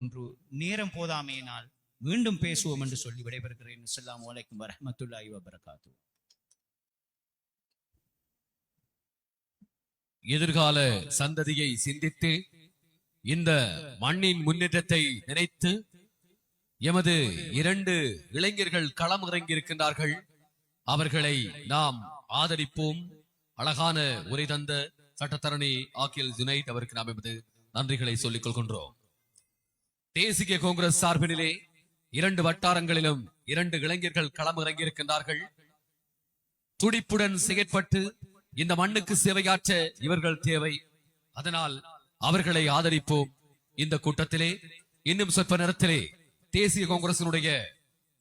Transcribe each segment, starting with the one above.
ஒன்று நேரம் போதாமையினால் மீண்டும் பேசுவோம் என்று சொல்லி விடைபெறுகிறேன். அஸ்ஸலாமு அலைக்கும் வரஹ்மத்துல்லாஹி வபரகாத்துஹு. எதிர்கால சந்ததியை சிந்தித்து இந்த மண்ணின் முன்னேற்றத்தை நினைத்து எமது 2 இளைஞர்கள் களம் இறங்கியிருக்கின்றார்கள். அவர்களை நாம் ஆதரிப்போம். அழகான உரை தந்த சட்டத்தரணி ஆக்கில் ஜுனைத் அவருக்கு நாம் எமது நன்றிகளை சொல்லிக் கொள்கின்றோம். தேசிய காங்கிரஸ் சார்பினிலே 2 வட்டாரங்களிலும் 2 இளைஞர்கள் களம் இறங்கியிருக்கின்றார்கள். துடிப்புடன் செயற்பட்டு இந்த மண்ணுக்கு சேவையாற்ற இவர்கள் தேவை. அதனால் அவர்களை ஆதரிப்போம். இந்த கூட்டத்திலே இன்னும் சொற்ப நேரத்திலே தேசிய காங்கிரசினுடைய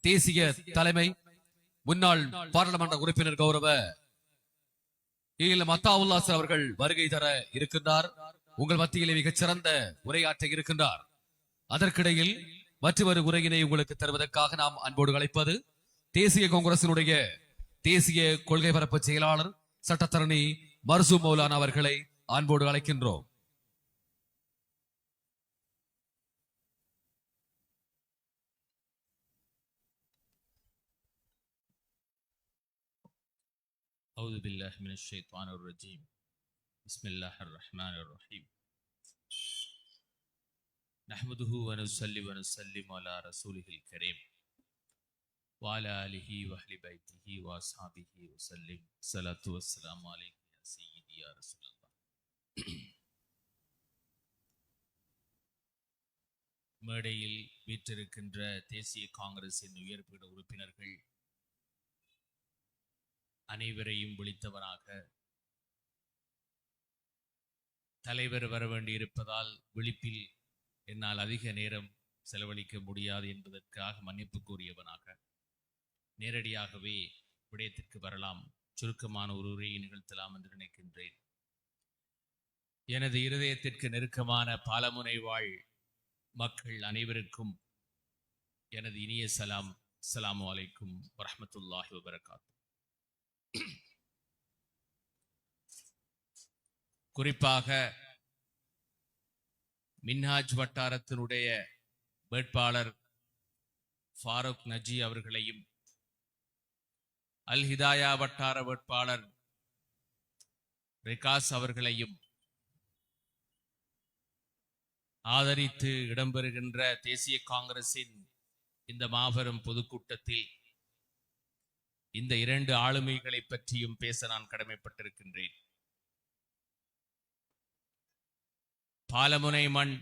தேசிய தலைமை முன்னாள் பாராளுமன்ற உறுப்பினர் கௌரவ மத்தாவுல்லா அவர்கள் வருகை தர இருக்கின்றார். உங்கள் மத்தியிலே மிகச் சிறந்த உரையாற்ற இருக்கின்றார். அதற்கிடையில் மற்றொரு உரையினை உங்களுக்கு தருவதற்காக நாம் அன்போடு அழைப்பது தேசிய காங்கிரசினுடைய தேசிய கொள்கை பரப்பு செயலாளர் சட்டத்தரணி மர்சூம் மௌலானா அவர்களை அன்போடு அழைக்கின்றோம். أعوذ بالله من الشيطان الرجيم بسم الله الرحمن الرحيم نحمده ونصلي ونسلم على رسوله الكريم وعلى آله وأهل بيته وأصحابه وسلم الصلاة والسلام عليك يا سيدي يا رسول الله. மேடையில் வீற்றிருக்கின்ற தேசிய காங்கிரசின் உயர்பீட உறுப்பினர்கள் அனைவரையும் விழித்தவராக தலைவர் வர வேண்டியிருப்பதால் விழிப்பில் என்னால் அதிக நேரம் செலவழிக்க முடியாது என்பதற்காக மன்னிப்பு கோரியவனாக நேரடியாகவே விடயத்திற்கு வரலாம், சுருக்கமான ஒரு உரையை நிகழ்த்தலாம் என்று நினைக்கின்றேன். எனது இருதயத்திற்கு நெருக்கமான பாலமுனை வாழ் மக்கள் அனைவருக்கும் எனது இனிய சலாம். அஸ்ஸலாமு அலைக்கும் வரஹ்மத்துல்லாஹி வபரகாத்துஹு. குறிப்பாக மின்ஹாஜ் வட்டாரத்தினுடைய வேட்பாளர் ஃபாரூக் நஜி அவர்களையும் அல் ஹிதாயா வட்டார வேட்பாளர் ரிகாஸ் அவர்களையும் ஆதரித்து இடம்பெறுகின்ற தேசிய காங்கிரசின் இந்த மாபெரும் பொதுக்கூட்டத்தில் இந்த 2 ஆளுமைகளை பற்றியும் பேச நான் கடமைப்பட்டிருக்கின்றேன். பாலமுனை மண்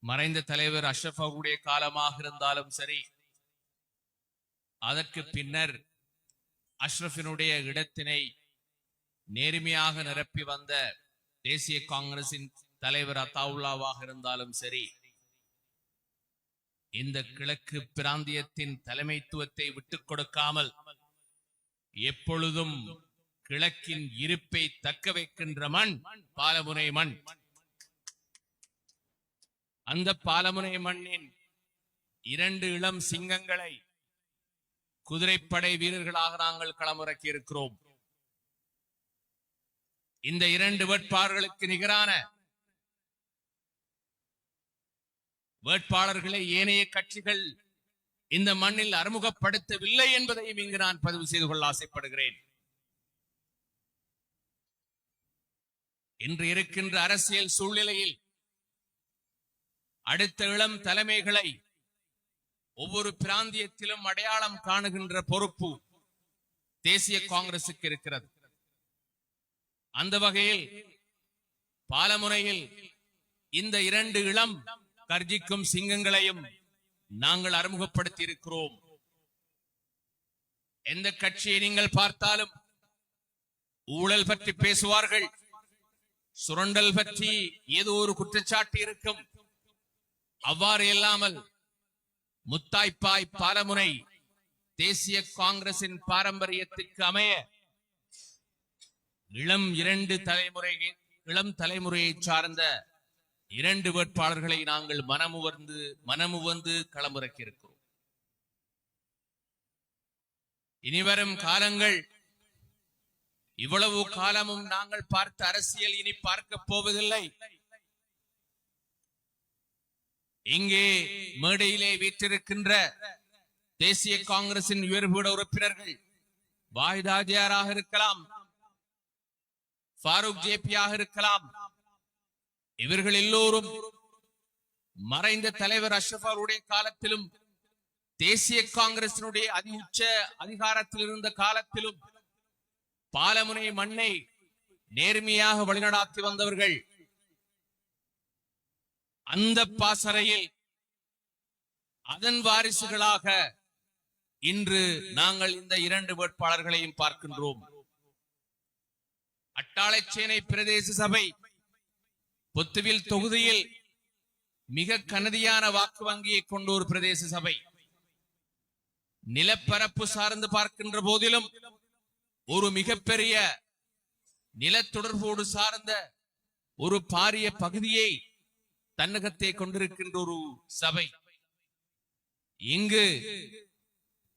மறைந்த தலைவர் அஷ்ரஃப் அவருடைய காலமாக இருந்தாலும் சரி, அதற்கு பின்னர் அஷ்ரஃபினுடைய இடத்தினை நேர்மையாக நிரப்பி வந்த தேசிய காங்கிரசின் தலைவர் அத்தாவுல்லாவாக இருந்தாலும் சரி, இந்த கிழக்கு பிராந்தியத்தின் தலைமைத்துவத்தை விட்டுக் கொடுக்காமல் எப்பொழுதும் கிழக்கின் இருப்பை தக்க வைக்கின்ற மண் பாலமுனை மண். அந்த பாலமுனை மண்ணின் 2 இளம் சிங்கங்களை குதிரைப்படை வீரர்களாக நாங்கள் களமிறக்கி இருக்கிறோம். இந்த 2 வேட்பாளர்களுக்கு நிகரான வேட்பாளர்களை ஏனைய கட்சிகள் இந்த மண்ணில் அறிமுகப்படுத்தவில்லை என்பதையும் இங்கு நான் பதிவு செய்து கொள்ள ஆசைப்படுகிறேன். இன்று இருக்கின்ற அரசியல் சூழ்நிலையில் அடுத்த இளம் தலைமைகளை ஒவ்வொரு பிராந்தியத்திலும் அடையாளம் காணுகின்ற பொறுப்பு தேசிய காங்கிரசுக்கு இருக்கிறது. அந்த வகையில் பாலமுனையில் இந்த 2 இளம் கர்ஜிக்கும் சிங்கங்களையும் நாங்கள் அறிமுகப்படுத்தி இருக்கிறோம். எந்த கட்சியை நீங்கள் பார்த்தாலும் ஊழல் பற்றி பேசுவார்கள், சுரண்டல் பற்றி ஏதோ ஒரு குற்றச்சாட்டு இருக்கும். அவ்வாறு இல்லாமல் முத்தாய்ப்பாய் பாலமுனை தேசிய காங்கிரசின் பாரம்பரியத்திற்கு அமைய இளம் தலைமுறையை சார்ந்த 2 வேட்பாளர்களை நாங்கள் மனமுவந்து களமிறக்கி இருக்கிறோம். இனிவரும் காலங்கள், இவ்வளவு காலமும் நாங்கள் பார்த்த அரசியல் இனி பார்க்க போவதில்லை. இங்கே மேடையிலே வீற்றிருக்கின்ற தேசிய காங்கிரசின் உயர்பீட உறுப்பினர்கள் வாஹித் ஹாஜியாராக இருக்கலாம், ஃபாரூக் ஜேபியாக இருக்கலாம். இவர்கள் எல்லோரும் மறைந்த தலைவர் அஷ்ரப் அவருடைய காலத்திலும் தேசிய காங்கிரசினுடைய அதி உச்ச அதிகாரத்தில் இருந்த காலத்திலும் பாலமுனை மண்ணை நேர்மையாக வழிநடாத்தி வந்தவர்கள். அந்த பாசறையில் அதன் வாரிசுகளாக இன்று நாங்கள் இந்த 2 வேட்பாளர்களையும் பார்க்கின்றோம். அட்டாளைச்சேனை பிரதேச சபை பொத்துவில் தொகுதியில் மிக கனதியான வாக்கு வங்கியை கொண்ட ஒரு பிரதேச சபை. நிலப்பரப்பு சார்ந்து பார்க்கின்ற போதிலும் ஒரு மிகப்பெரிய நிலத்தொடர்போடு சார்ந்த ஒரு பாரிய பகுதியை தன்னகத்தை கொண்டிருக்கின்ற ஒரு சபை. இங்கு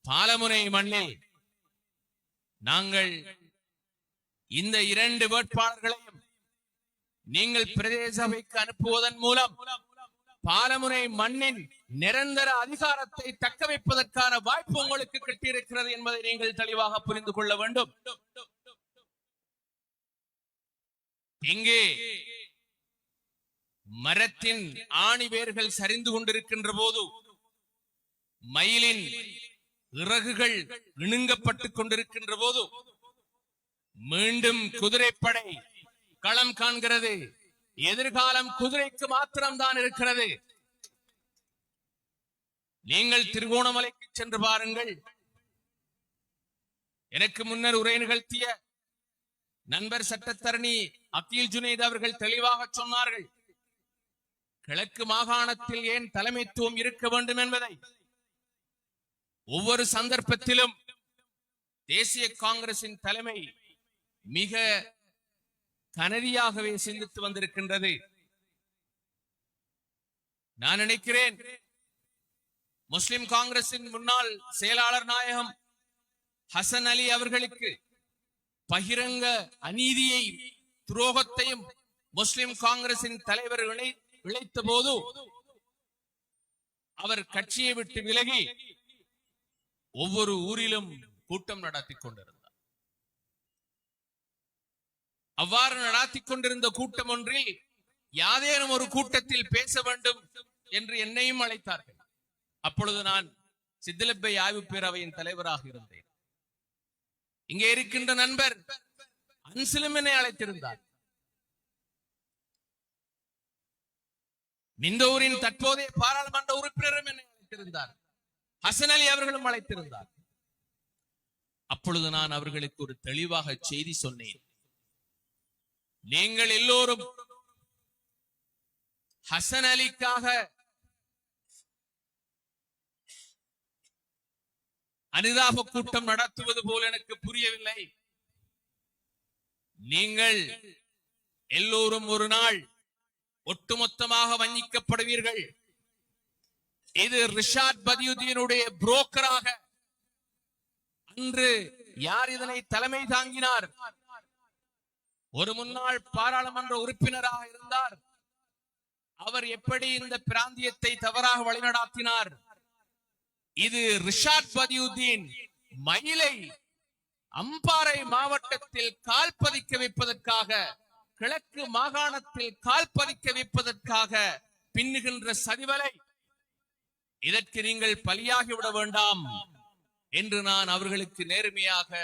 பாலமுனை மண்ணில் நாங்கள் இந்த 2 வேட்பாளர்களையும் நீங்கள் பிரதேச சபைக்கு அனுப்புவதன் மூலம் பாலமுனை மண்ணின் நிரந்தர அதிகாரத்தை தக்க வைப்பதற்கான வாய்ப்பு உங்களுக்கு கிட்டியிருக்கிறது என்பதை நீங்கள் தெளிவாக புரிந்து கொள்ள வேண்டும். இங்கே மரத்தின் ஆணி வேர்கள் சரிந்து கொண்டிருக்கின்ற போது மயிலின் இறகுகள் இணுங்கப்பட்டுக் கொண்டிருக்கின்ற போது மீண்டும் குதிரைப்படை களம் காண்கிறது. எதிர்காலம் குதிரைக்கு மாத்திரம்தான் இருக்கிறது. நீங்கள் திருகோணமலைக்கு சென்று பாருங்கள். எனக்கு முன்னர் உரை நிகழ்த்திய நண்பர் சட்டத்தரணி அக்கீல் ஜுனைத் அவர்கள் தெளிவாக சொன்னார்கள். கிழக்கு மாகாணத்தில் ஏன் தலைமைத்துவம் இருக்க வேண்டும் என்பதை ஒவ்வொரு சந்தர்ப்பத்திலும் தேசிய காங்கிரசின் தலைமை மிக கனதியாகவே சிந்தித்து வந்திருக்கின்றது. நான் நினைக்கிறேன் முஸ்லிம் காங்கிரசின் முன்னாள் செயலாளர் நாயகம் ஹசன் அலி அவர்களுக்கு பகிரங்க அநீதியை துரோகத்தையும் முஸ்லிம் காங்கிரசின் தலைவர் இழைத்த போது அவர் கட்சியை விட்டு விலகி ஒவ்வொரு ஊரிலும் கூட்டம் நடத்தி கொண்டிருந்தார். அவ்வாறு நடத்தி கொண்டிருந்த கூட்டம் ஒன்றில் யாதேனும் ஒரு கூட்டத்தில் பேச வேண்டும் என்று என்னையும் அழைத்தார்கள். அப்பொழுது நான் சித்திலப்பை ஆய்வு பேரவையின் தலைவராக இருந்தேன். இங்கே இருக்கின்ற நண்பர் அன்சிலும் என்னை அழைத்திருந்தார். மிந்தூரின் தற்போதைய பாராளுமன்ற உறுப்பினரும் என்னை அழைத்திருந்தார். ஹசன் அலி அவர்களும் அழைத்திருந்தார். அப்பொழுது நான் அவர்களுக்கு ஒரு தெளிவாக செய்தி சொன்னேன். நீங்கள் எல்லோரும் ஹசன் அலிக்காக அனுதாப கூட்டம் நடத்துவது போல எனக்கு புரியவில்லை. நீங்கள் எல்லோரும் ஒரு நாள் ஒட்டுமொத்தமாக வஞ்சிக்கப்படுவீர்கள். இது ரிஷாத் பதியுதீனுடைய புரோக்கராக அன்று யார் இதனை தலைமை தாங்கினார்? ஒரு முன்னாள் பாராளுமன்ற உறுப்பினராக இருந்தார். அவர் எப்படி இந்த பிராந்தியத்தை தவறாக வழிநடாத்தினார்? இது ரிஷாத் பதியுதீன் மயிலை அம்பாறை மாவட்டத்தில் கால் பதிக்க வைப்பதற்காக, கிழக்கு மாகாணத்தில் கால் பதிக்க வைப்பதற்காக பின்னுகின்ற சதிவலை. இதற்கு நீங்கள் பலியாகி விட வேண்டாம் என்று நான் அவர்களுக்கு நேர்மையாக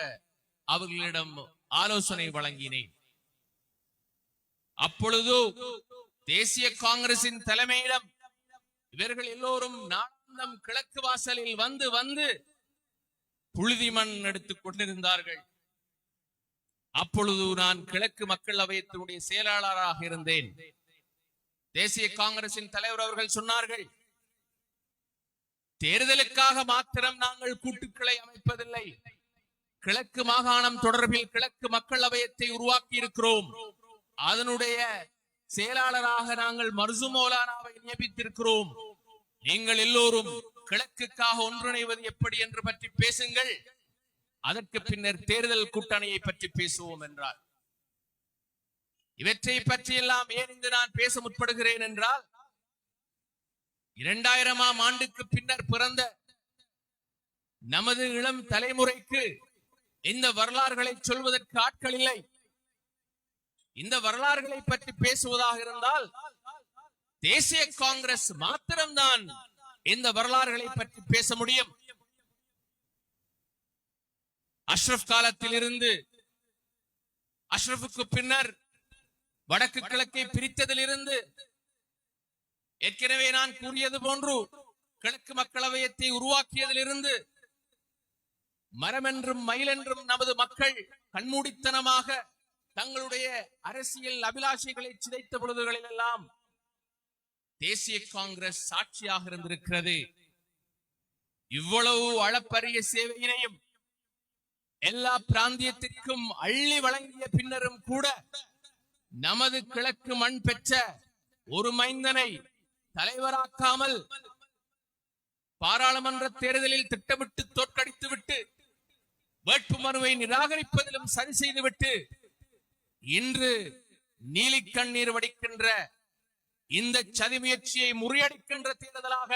அவர்களிடம் ஆலோசனை வழங்கினேன். அப்பொழுது தேசிய காங்கிரசின் தலைமையிடம் இவர்கள் எல்லோரும் நாளந்தம் கிழக்கு வாசலில் வந்து வந்து புழுதி மண் எடுத்துக் கொண்டிருந்தார்கள். அப்பொழுது நான் கிழக்கு மக்கள் அவையத்தினுடைய செயலாளராக இருந்தேன். தேசிய காங்கிரசின் தலைவர் அவர்கள் சொன்னார்கள், தேர்தலுக்காக மாத்திரம் நாங்கள் கூட்டுக்களை அமைப்பதில்லை. கிழக்கு மாகாணம் தொடர்பில் கிழக்கு மக்கள் அவையத்தை உருவாக்கி இருக்கிறோம். அதனுடைய செயலாளராக நாங்கள் மர்சுமோலானாவை நியமித்திருக்கிறோம். நீங்கள் எல்லோரும் கிழக்குக்காக ஒன்றிணைவது எப்படி என்று பற்றி பேசுங்கள். அதற்கு பின்னர் தேர்தல் கூட்டணியை பற்றி பேசுவோம் என்றார். இவற்றை பற்றி எல்லாம் ஏன் இங்கு நான் பேச முற்படுகிறேன் என்றால், 2000ஆம் ஆண்டுக்கு பின்னர் பிறந்த நமது இளம் தலைமுறைக்கு இந்த வரலாறுகளை சொல்வதற்கு ஆட்கள் இல்லை. இந்த வரலாறுகளை பற்றி பேசுவதாக இருந்தால் தேசிய காங்கிரஸ் மாத்திரம்தான் இந்த வரலாறுகளை பற்றி பேச முடியும். அஷ்ரப் காலத்தில் இருந்து அஷ்ரஃபுக்கு பின்னர் வடக்கு கிழக்கை பிரித்ததிலிருந்து ஏற்கனவே நான் கூறியது போன்று கிழக்கு மக்களவையத்தை உருவாக்கியதிலிருந்து மரமென்றும் மயிலென்றும் நமது மக்கள் கண்மூடித்தனமாக தங்களுடைய அரசியல் அபிலாஷைகளை சிதைத்த பொழுதுகளில் எல்லாம் தேசிய காங்கிரஸ் சாட்சியாக இருந்திருக்கிறது. இவ்வளவு அளப்பரிய சேவையினையும் எல்லா பிராந்தியத்திற்கும் அள்ளி வழங்கிய பின்னரும் கூட நமது கிழக்கு மண் பெற்ற ஒரு மைந்தனை தலைவராக்காமல் பாராளுமன்ற தேர்தலில் திட்டமிட்டு தோற்கடித்துவிட்டு வேட்புமனுவை நிராகரிப்பதிலும் சரி செய்துவிட்டு இன்று நீலி கண்ணீர் வடிக்கின்ற இந்த சதி முயற்சியை முறியடிக்கின்ற தேர்தலாக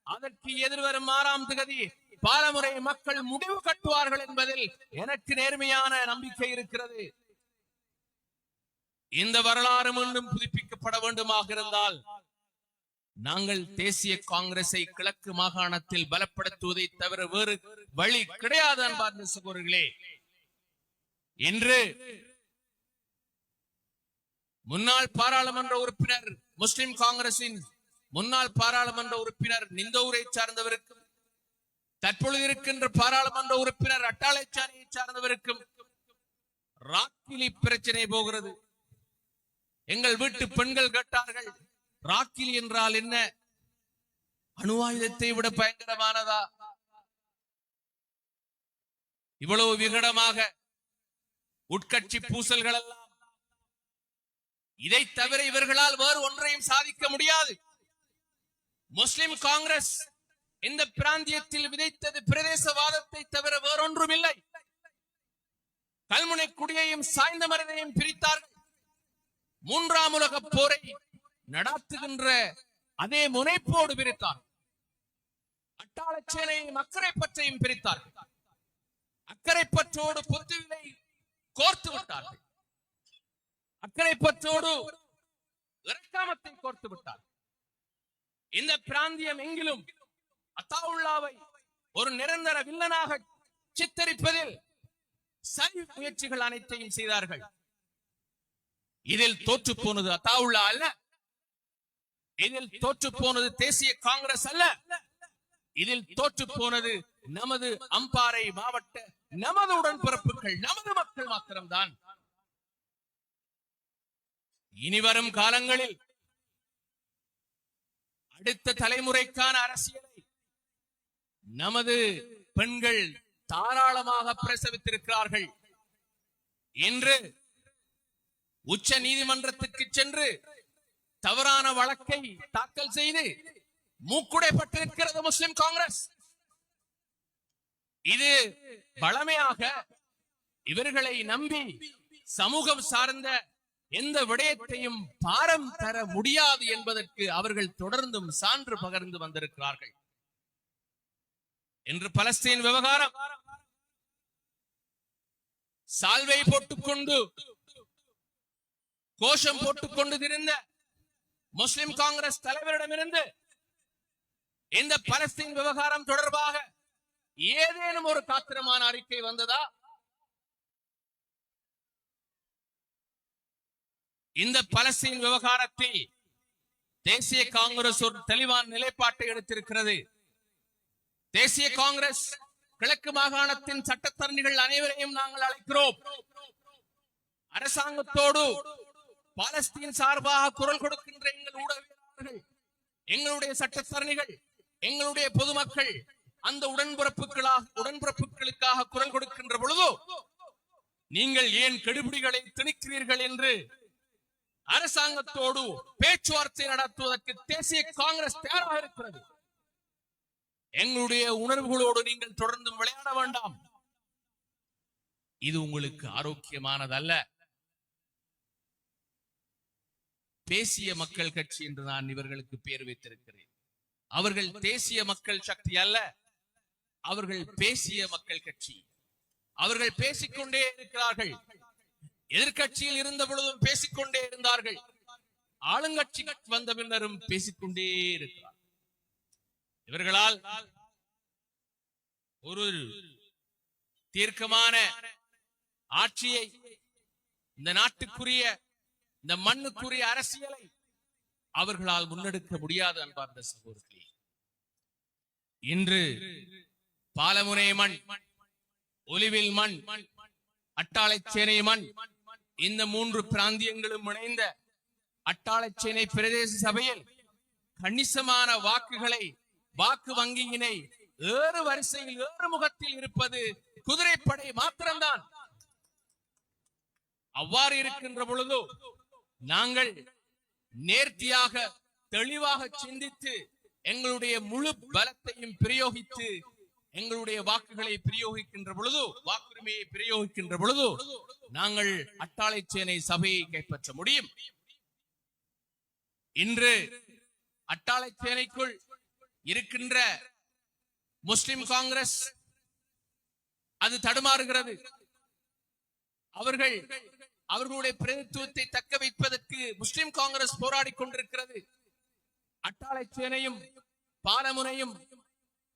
அதற்கு எதிர்வரும் 6ஆம் தேதி பாலமுறை மக்கள் முடிவு கட்டுவார்கள் என்பதில் எனக்கு நேர்மையான நம்பிக்கை இருக்கிறது. இந்த வரலாறு மீண்டும் புதுப்பிக்கப்பட வேண்டுமாக இருந்தால் நாங்கள் தேசிய காங்கிரஸை கிழக்கு மாகாணத்தில் பலப்படுத்துவதை தவிர வேறு வழி கிடையாது. அன்பார்ந்த சகோதரர்களே, இன்று முன்னாள் பாராளுமன்ற உறுப்பினர் முஸ்லிம் காங்கிரசின் முன்னாள் பாராளுமன்ற உறுப்பினர் நிந்தூரை சார்ந்தவருக்கும் தற்பொழுது இருக்கின்ற பாராளுமன்ற உறுப்பினர் அட்டாளைச்சாரியை சார்ந்தவருக்கும் ராக்கிலி பிரச்சனை போகிறது. எங்கள் வீட்டு பெண்கள் கேட்டார்கள், ராக்கிலி என்றால் என்ன? அணு ஆயுதத்தை விட பயங்கரமானதா? இவ்வளவு விகடமாக உட்கட்சி பூசல்கள் எல்லாம், இதை தவிர இவர்களால் வேறு ஒன்றையும் சாதிக்க முடியாது. முஸ்லிம் காங்கிரஸ் இந்த பிராந்தியத்தில் விதைத்தது பிரதேசவாதத்தை தவிர வேறொன்றும் இல்லை. கல்முனை குடியையும் சாய்ந்த மருதையும் பிரித்தார்கள். 3ஆம் உலகப் போரை நடாத்துகின்ற அதே முனைப்போடு பிரித்தார். அட்டாளச்சேனையும் அக்கரைப்பற்றையும் பிரித்தார்கள். அக்கரைப்பற்றோடு பொத்துவிலை கோர்த்து விட்டார்கள். அக்கரைப்பற்றோடு இறக்காமத்தை கோர்த்து விட்டார். இந்த பிராந்தியம் எங்கிலும் அத்தாவுல்லாவை ஒரு நிரந்தர வில்லனாக சித்தரிப்பதில் சரி முயற்சிகள் அனைத்தையும் செய்தார்கள். இதில் தோற்று போனது அத்தாவுல்லா அல்ல, இதில் தோற்று போனது தேசிய காங்கிரஸ் அல்ல, இதில் தோற்று போனது நமது அம்பாறை மாவட்ட நமது உடன்பிறப்புகள், நமது மக்கள் மாத்திரம்தான். இனிவரும் காலங்களில் அடுத்த தலைமுறைக்கான அரசியலை நமது பெண்கள் தாராளமாக பிரசவித்திருக்கிறார்கள். இன்று உச்ச நீதிமன்றத்துக்கு சென்று தவறான வழக்கை தாக்கல் செய்து மூக்குடைப்பட்டிருக்கிறது முஸ்லிம் காங்கிரஸ். இது பலமையாக இவர்களை நம்பி சமூகம் சார்ந்த எந்த விடயத்தையும் பாரம் தர முடியாது என்பதற்கு அவர்கள் தொடர்ந்தும் சான்று பகர்ந்து வந்திருக்கிறார்கள். இன்று பலஸ்தீன் விவகாரம் சால்வை போட்டுக்கொண்டு கோஷம் போட்டுக்கொண்டு திரிந்த முஸ்லிம் காங்கிரஸ் தலைவரிடமிருந்து இந்த பலஸ்தீன் விவகாரம் தொடர்பாக ஏதேனும் ஒரு காத்திரமான அறிக்கை வந்ததா? இந்த பலஸ்தீன் விவகாரத்தில் தேசிய காங்கிரஸ் ஒரு தெளிவான நிலைப்பாட்டை எடுத்திருக்கிறது. தேசிய காங்கிரஸ் கிழக்கு மாகாணத்தின் சட்டத்தரணிகள் அனைவரையும் நாங்கள் அழைக்கிறோம். அரசாங்கத்தோடு பாலஸ்தீன் சார்பாக குரல் கொடுக்கின்ற எங்கள் ஊடகவியலாளர்கள், எங்களுடைய சட்டத்தரணிகள், எங்களுடைய பொதுமக்கள் அந்த உடன்பிறப்புகளுக்காக குரல் கொடுக்கின்ற பொழுது நீங்கள் ஏன் கெடுபிடிகளை திணிக்கிறீர்கள் என்று அரசாங்கத்தோடு பேச்சுவார்த்தை நடத்துவதற்கு தேசிய காங்கிரஸ் தயாராக இருக்கிறது. எங்களுடைய உணர்வுகளோடு நீங்கள் தொடர்ந்து விளையாட வேண்டாம். இது உங்களுக்கு ஆரோக்கியமானதல்ல. பேசிய மக்கள் கட்சி என்று நான் இவர்களுக்கு பெயர் வைத்திருக்கிறேன். அவர்கள் தேசிய மக்கள் சக்தி அல்ல, அவர்கள் பேசிய மக்கள் கட்சி. அவர்கள் பேசிக்கொண்டே இருக்கிறார்கள். எதிர்கட்சியில் இருந்த பொழுதும் பேசிக்கொண்டே இருந்தார்கள். ஆளுங்கட்சி வந்த பின்னரும் பேசிக்கொண்டே இருக்கிறார். இவர்களால் ஒரு தீர்க்கமான ஆட்சியை, இந்த நாட்டுக்குரிய, இந்த மண்ணுக்குரிய அரசியலை அவர்களால் முன்னெடுக்க முடியாது. அன்பார்ந்த சகோதரர்களே, இன்று பாலமுனை மண், ஒலிவில் மண், அட்டாளைச்சேனை மண், இந்த 3 பிராந்தியங்களும் இணைந்த அட்டாளைச்சேனை பிரதேச சபையில் கணிசமான வாக்குகளை, வாக்கு வங்கியினை ஏறு வரிசையில் ஏறு முகத்தில் இருப்பது குதிரைப்படை மாத்திரம்தான். அவ்வாறு இருக்கின்ற பொழுது நாங்கள் நேர்த்தியாக, தெளிவாக சிந்தித்து எங்களுடைய முழு பலத்தையும் பிரயோகித்து எங்களுடைய வாக்குகளை பிரயோகிக்கின்ற பொழுது, வாக்குரிமையை பிரயோகிக்கின்ற பொழுது நாங்கள் அட்டாளைச்சேனை சபையை கைப்பற்ற முடியும். இன்று அட்டாளைச்சேனைக்குள் இருக்கின்ற முஸ்லிம் காங்கிரஸ் அது தடுமாறுகிறது. அவர்களுடைய பிரதித்துவத்தை தக்க வைப்பதற்கு முஸ்லிம் காங்கிரஸ் போராடி கொண்டிருக்கிறது. அட்டாளைச்சேனையும் பாலமுனையும்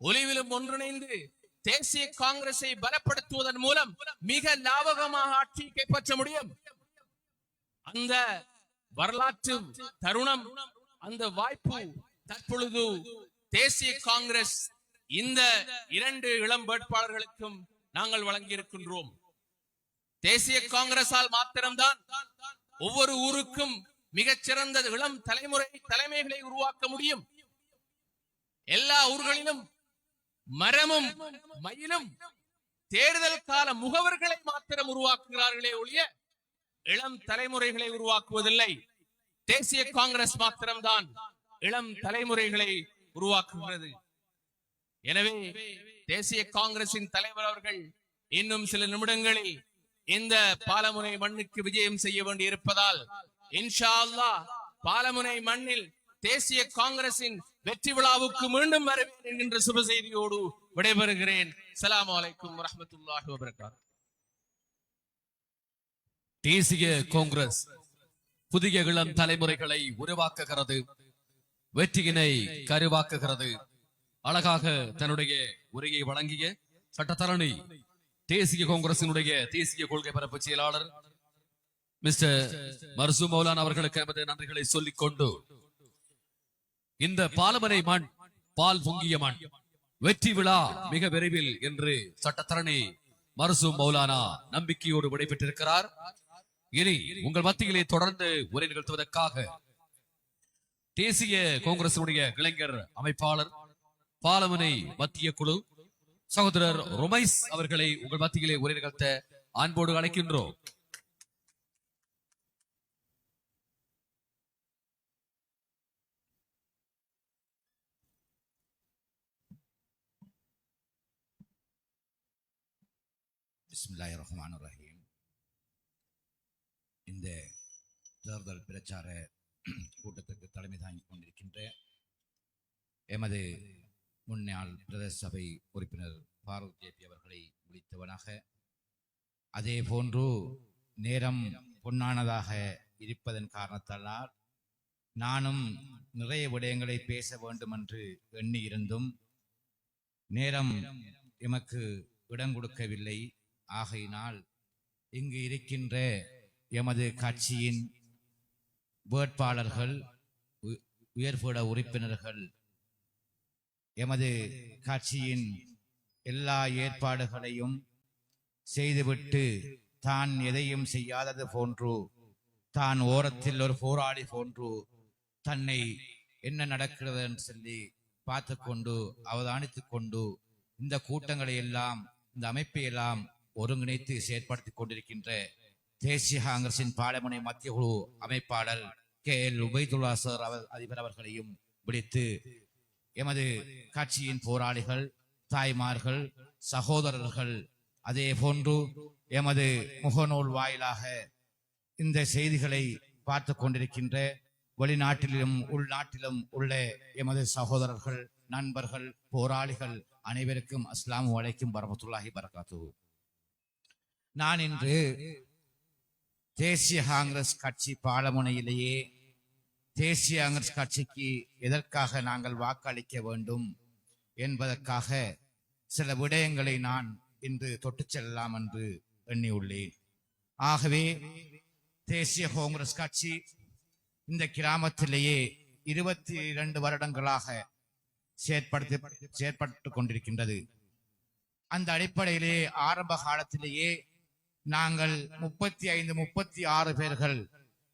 ஒலிவிலும் ஒன்றிணைந்து தேசிய காங்கிரஸை பலப்படுத்துவதன் மூலம் மிக லாபகமாக ஆட்சியை கைப்பற்ற முடியும். அந்த வரலாற்று தருணம், அந்த வாய்ப்பு தற்பொழுது தேசிய காங்கிரஸ் இந்த 2 இளம் வேட்பாளர்களுக்கும் நாங்கள் வழங்கியிருக்கின்றோம். தேசிய காங்கிரஸால் மாத்திரம்தான் ஒவ்வொரு ஊருக்கும் மிகச்சிறந்த இளம் தலைமைகளை உருவாக்க முடியும். எல்லா ஊர்களிலும் மரமும் மயிலும் தேர்தல் கால முகவர்களை மாத்திரம் உருவாக்குகிறார்களே ஒழிய இளம் தலைமுறைகளை உருவாக்குவதில்லை. தேசிய காங்கிரஸ் மாத்திரம்தான் இளம் தலைமுறைகளை உருவாக்குகிறது. எனவே தேசிய காங்கிரசின் தலைவர் அவர்கள் இன்னும் சில நிமிடங்களில் இந்த பாலமுனை மண்ணுக்கு விஜயம் செய்ய வேண்டி இருப்பதால் இன்ஷா அல்லாஹ் பாலமுனை மண்ணில் தேசிய காங்கிரசின் வெற்றி விழாவுக்கு மீண்டும் வருவேன் என்கின்ற சுப செய்தியோடு விடைபெறுகிறேன். அஸ்ஸலாமு அலைக்கும் வரஹ்மத்துல்லாஹி வபரகாத்துஹு. தேசிய காங்கிரஸ் புதிய இளம் தலைமுறைகளை உருவாக்குகிறது, வெற்றியினை கருவாக்குகிறது. அழகாக தன்னுடைய உரையை வழங்கிய சட்டத்தரணி தேசிய காங்கிரசினுடைய தேசிய கொள்கை பரப்பு செயலாளர் மிஸ்டர் மர்சூம் மௌலானா அவர்களுக்கு எமது நன்றிகளை சொல்லிக் கொண்டு, இந்த பாலமனை மண் பால் பொங்கிய மண், வெற்றி விழா மிக விரைவில் என்று சட்டத்தரணி மர்சூம் மௌலானா நம்பிக்கையோடு விடைபெற்றிருக்கிறார். இனி உங்கள் மத்தியிலே தொடர்ந்து உரை நிகழ்த்துவதற்காக தேசிய காங்கிரசினுடைய இளைஞர் அமைப்பாளர் பாலமுனை மத்திய குழு சகோதரர் ரொமைஸ் அவர்களை உங்கள் மத்தியிலே உரை நிகழ்த்த அன்போடு அழைக்கின்றோம். பிஸ்மில்லாஹிர் ரஹ்மானிர் ரஹீம். இந்த தேர்தல் பிரச்சார கூட்டத்துக்கு தலைமை தாங்கிக் கொண்டிருக்கின்ற எமது முன்னாள் பிரதேச சபை உறுப்பினர் ஃபாரூக் ஜேபி அவர்களை விழித்தவனாக, அதே போன்று நேரம் பொன்னானதாக இருப்பதன் காரணத்தால் நானும் நிறைய விடயங்களை பேச வேண்டும் என்று எண்ணி இருந்தும் நேரம் எமக்கு இடம் கொடுக்கவில்லை. ஆகையினால் இங்கு இருக்கின்ற எமது கட்சியின் வேட்பாளர்கள், உயர்பீட உறுப்பினர்கள் எமது கட்சியின் எல்லா ஏற்பாடுகளையும் செய்துவிட்டு தான் எதையும் செய்யாதது போன்று, தான் ஓரத்தில் ஒரு போராளி போன்று தன்னை என்ன நடக்கிறது என்று சொல்லி பார்த்து கொண்டு அவதானித்துக் கொண்டு இந்த கூட்டங்களை எல்லாம், இந்த அமைப்பை எல்லாம் ஒருங்கிணைத்து செயற்படுத்திக் கொண்டிருக்கின்ற தேசிய காங்கிரசின் பாலமுனை மத்திய குழு அமைப்பாளர் KL உபைதுல்லா சார் அதிபர் அவர்களையும் விடுத்து எமது கட்சியின் போராளிகள், தாய்மார்கள், சகோதரர்கள், அதே போன்று எமது முகநூல் வாயிலாக இந்த செய்திகளை பார்த்து கொண்டிருக்கின்ற வெளிநாட்டிலும் உள்நாட்டிலும் உள்ள எமது சகோதரர்கள், நண்பர்கள், போராளிகள் அனைவருக்கும் அஸ்ஸலாமு அலைக்கும் வரஹ்மத்துல்லாஹி வபரகாத்துஹு. நான் இன்று தேசிய காங்கிரஸ் கட்சி பாலமுனையிலேயே தேசிய காங்கிரஸ் கட்சிக்கு எதற்காக நாங்கள் வாக்களிக்க வேண்டும் என்பதற்காக சில விடயங்களை நான் இன்று தொட்டுச் செல்லலாம் என்று எண்ணியுள்ளேன். ஆகவே தேசிய காங்கிரஸ் கட்சி இந்த கிராமத்திலேயே 22 வருடங்களாக செயற்பட்டு கொண்டிருக்கின்றது. அந்த அடிப்படையிலே ஆரம்ப காலத்திலேயே நாங்கள் 35-36 பேர்கள்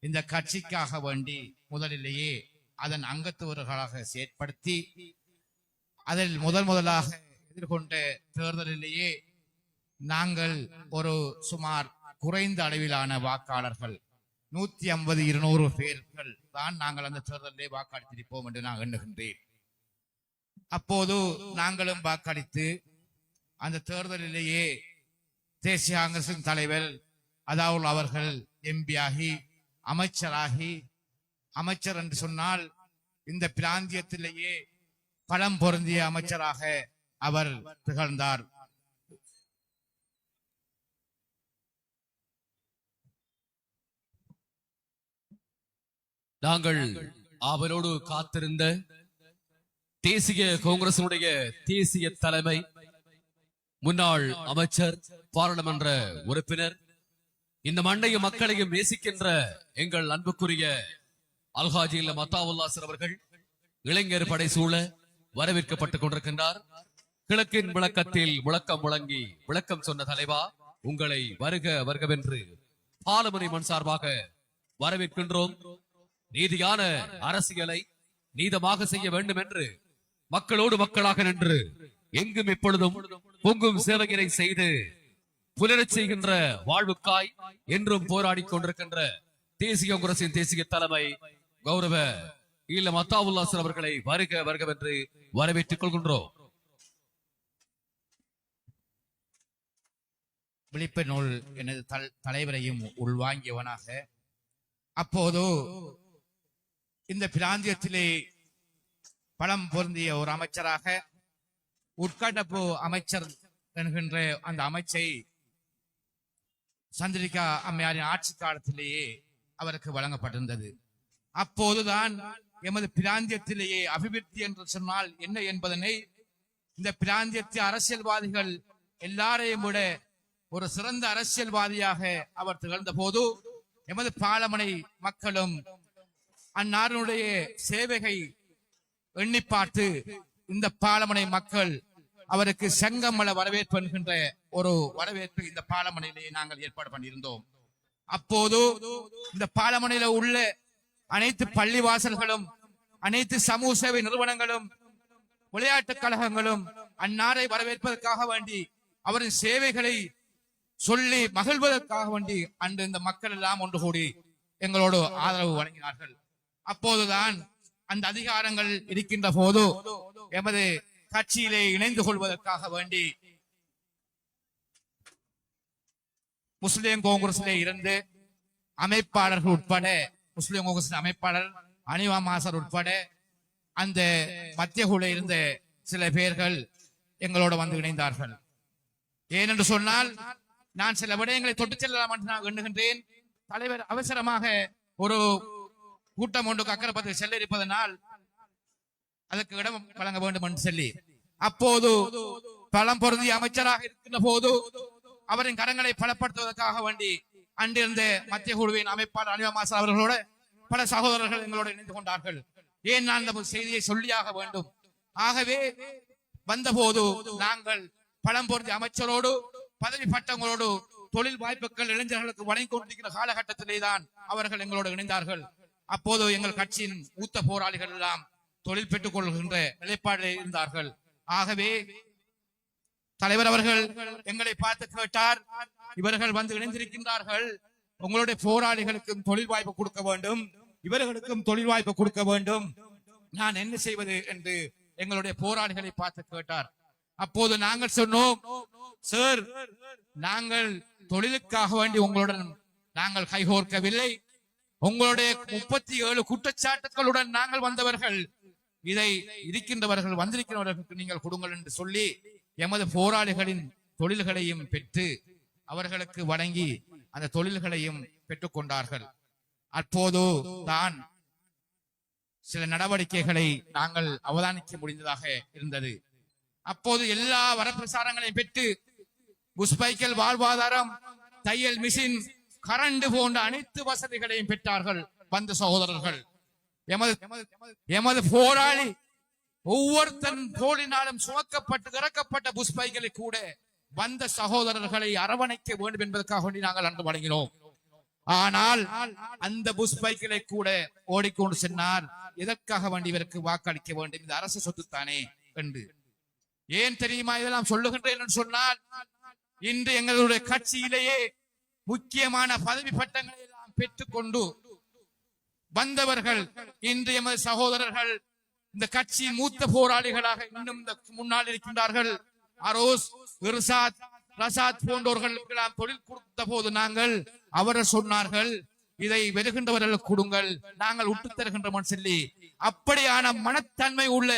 இந்த கட்சிக்காக வேண்டி முதலிலேயே அதன் அங்கத்தவர்களாக செயற்படுத்தி அதில் முதலாக எதிர்கொண்ட தேர்தலிலேயே நாங்கள் ஒரு சுமார் குறைந்த அளவிலான வாக்காளர்கள் 150-200 பேர்கள் தான் நாங்கள் அந்த தேர்தலிலே வாக்களித்திருப்போம் என்று நான் எண்ணுகின்றேன். அப்போது நாங்களும் வாக்களித்து அந்த தேர்தலிலேயே தேசிய காங்கிரசின் தலைவர் அதாவது அவர்கள் எம்பி ஆகி அமைச்சர் என்று சொன்னால் இந்த பிராந்தியத்திலேயே பலம் பொருந்திய அமைச்சராக அவர் திகழ்ந்தார். நாங்கள் அவரோடு காத்திருந்த தேசிய காங்கிரசினுடைய தேசிய தலைமை, முன்னாள் அமைச்சர், பாராளுமன்ற உறுப்பினர், இந்த மண்ணையும் மக்களையும் நேசிக்கின்ற எங்கள் அன்புக்குரிய அல்ஹாஜி இல்லம் அத்தாவுல்லாஹ் அவர்கள் இளைஞர் படை சூழ வரவேற்கப்பட்டுக் கொண்டிருக்கின்றார். கிழக்கின் விளக்கத்தில் முழக்கம் முழங்கி விளக்கம் சொன்ன தலைவா, உங்களை வருக வருகவென்று பாலமுனை மண் சார்பாக வரவேற்கின்றோம். நீதியான அரசியலை நீதமாக செய்ய வேண்டும் என்று மக்களோடு மக்களாக நின்று எங்கும் எப்பொழுதும் பொங்கும் சேவையினை செய்து புலரச் செய்கின்ற வாழ்வுக்காய் என்றும் போராடி கொண்டிருக்கின்ற தேசிய காங்கிரசின் தேசிய தலைமை கௌரவ இல்லம் அத்தாவுல்லாஹ் அவர்களை வருக வருகவென்று வரவேற்றுக் கொள்கின்றோம். விழிப்பு நூல் எனது தலைவரையும் உள்வாங்கியவனாக அப்போது இந்த பிராந்தியத்திலே பலம் பொருந்திய ஒரு அமைச்சராக உட்கட்டப்பு அமைச்சர் என்கின்ற அந்த அமைச்சை சந்திரிகா அம்மையாரின் ஆட்சி காலத்திலேயே அவருக்கு வழங்கப்பட்டிருந்தது. அப்போதுதான் எமது பிராந்தியத்திலேயே அபிவிருத்தி என்று சொன்னால் என்ன என்பதனை இந்த பிராந்தியத்திய அரசியல்வாதிகள் எல்லாரையும் விட ஒரு சிறந்த அரசியல்வாதியாக அவர் திகழ்ந்த போது எமது பாலமனை மக்களும் அந்நாட்டினுடைய சேவையை எண்ணி பார்த்து இந்த பாலமனை மக்கள் அவருக்கு செங்கமல வரவேற்பு என்கின்ற ஒரு வரவேற்பு இந்த பாலமனையிலே நாங்கள் ஏற்பாடு பண்ணியிருந்தோம். அப்போது இந்த பாலமனையில உள்ள அனைத்து பள்ளிவாசல்களும், அனைத்து சமூக சேவை நிறுவனங்களும், விளையாட்டுக் கழகங்களும் அந்நாரை வரவேற்பதற்காக வேண்டி அவரின் சேவைகளை சொல்லி மகிழ்வதற்காக வேண்டி அன்று இந்த மக்கள் எல்லாம் ஒன்று கூடி எங்களோடு ஆதரவு வழங்கினார்கள். அப்போதுதான் அந்த அதிகாரங்கள் இருக்கின்ற போது எமது கட்சியிலே இணைந்து கொள்வதற்காக வேண்டி முஸ்லிம் காங்கிரஸிலே இருந்து அமைப்பாளர்கள் உட்பட, முஸ்லிம் காங்கிரஸ் அமைப்பாளர் அனிவா மாசர் உட்பட அந்த மத்திய குழு இருந்த சில பேர்கள் எங்களோடு வந்து இணைந்தார்கள். ஏனென்று சொன்னால் நான் சில விடயங்களை தொட்டுச் செல்லலாம் என்று நான் எண்ணுகின்றேன். தலைவர் அவசரமாக ஒரு கூட்டம் ஒன்றுக்கு அக்கரப்பத்தில் செல்ல இருப்பதனால் அதற்கு இடம் வழங்க வேண்டும் என்று சொல்லி அப்போது பலம் பொருந்திய அமைச்சராக இருக்கின்ற போது அவரின் கரங்களை பலப்படுத்துவதற்காக வேண்டி அன்றிருந்த மத்திய குழுவின் அமைப்பாளர் அனிவா மாசர் அவர்களோட பல சகோதரர்கள் எங்களோடு இணைந்து கொண்டார்கள். ஏன் நான் இந்த செய்தியை சொல்லியாக வேண்டும். ஆகவே வந்தபோது நாங்கள் பலம் பொருந்திய அமைச்சரோடு பதவி பட்டங்களோடு தொழில் வாய்ப்புகள் இளைஞர்களுக்கு வழங்கிக் கொண்டிருக்கிற காலகட்டத்திலே தான் அவர்கள் எங்களோடு இணைந்தார்கள். அப்போது எங்கள் கட்சியின் மூத்த போராளிகள் எல்லாம் தொழில் பெற்றுக் கொள்கின்ற நிலைப்பாடில் இருந்தார்கள். ஆகவே தலைவர் அவர்கள் எங்களை பார்த்து கேட்டார், இவர்கள் வந்து இணைந்திருக்கின்றார்கள், உங்களுடைய போராளிகளுக்கும் தொழில் வாய்ப்பு கொடுக்க வேண்டும், இவர்களுக்கும் தொழில் வாய்ப்பு கொடுக்க வேண்டும், நான் என்ன செய்வது என்று எங்களுடைய போராளிகளை பார்த்து கேட்டார். அப்போது நாங்கள் சொன்னோம், சார், நாங்கள் தொழிலுக்காக வேண்டி உங்களுடன் நாங்கள் கைகோர்க்கவில்லை, உங்களுடைய 37 குற்றச்சாட்டுகளுடன் நாங்கள் வந்தவர்கள், இதை இருக்கின்றவர்கள் வந்திருக்கிறவர்களுக்கு நீங்கள் கொடுங்கள் என்று சொல்லி எமது போராளிகளின் தொழில்களையும் பெற்று அவர்களுக்கு வழங்கி அந்த தொழில்களையும் பெற்றுக்கொண்டார்கள். அப்போது தான் சில நடவடிக்கைகளை நாங்கள் அவதானிக்க முடிந்ததாக இருந்தது. அப்போது எல்லா வரப்பிரசாரங்களையும் பெற்று புஷ்பைக்கல் வாழ்வாதாரம், தையல் மிஷின், கரண்ட் போன்ற அனைத்து வசதிகளையும் பெற்றார்கள் வந்த சகோதரர்கள். எமது போராளி ஒவ்வொருத்தன் தோளினாலும் சுமக்கப்பட்டு இறக்கப்பட்ட புஷ்பைகளை கூட வந்த சகோதரர்களை அரவணைக்க வேண்டும் என்பதற்காக நாங்கள் அன்று வழங்கினோம். ஆனால் அந்த புஷ்பைகளை கூட ஓடிக்கொண்டு சென்றார். எதற்காக வேண்டி இவருக்கு வாக்களிக்க வேண்டும், இது அரசு சொத்துத்தானே என்று. ஏன் தெரியுமா இதெல்லாம் சொல்லுகின்றேன் என்று சொன்னால், இன்று எங்களுடைய கட்சியிலேயே முக்கியமான பதவி பட்டங்களை எல்லாம் பெற்றுக்கொண்டு வந்தவர்கள் இன்று எமது சகோதரர்கள் இந்த கட்சியின் மூத்த போராளிகளாக இன்னும் முன்னால் இருக்கின்றார்கள். அரோஸ், இர்சாத், ரசாத் போன்றவர்களுக்கு நாம் தொழில் கொடுத்த போது நாங்கள் அவர்கள் சொன்னார்கள், இதை வருகின்றவர்கள் கொடுங்கள், நாங்கள் விட்டு தருகின்றோம் சொல்லி. அப்படியான மனத்தன்மை உள்ள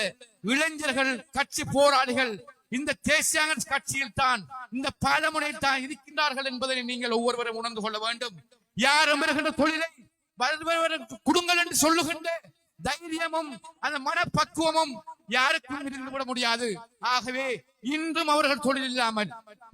இளைஞர்கள், கட்சி போராளிகள் இந்த தேசிய கட்சியில் தான், இந்த பாலமுனையில் தான் இருக்கின்றார்கள் என்பதை நீங்கள் ஒவ்வொருவரும் உணர்ந்து கொள்ள வேண்டும். யாரும் வருகின்ற தொழிலை கொடுங்கள் என்று சொல்லுகின்ற தைரியமும் அந்த மனப்பக்குவமும் யாருக்கும் ஈடுபட முடியாது. ஆகவே இன்றும் அவர்கள் தொழில் இல்லாமல்,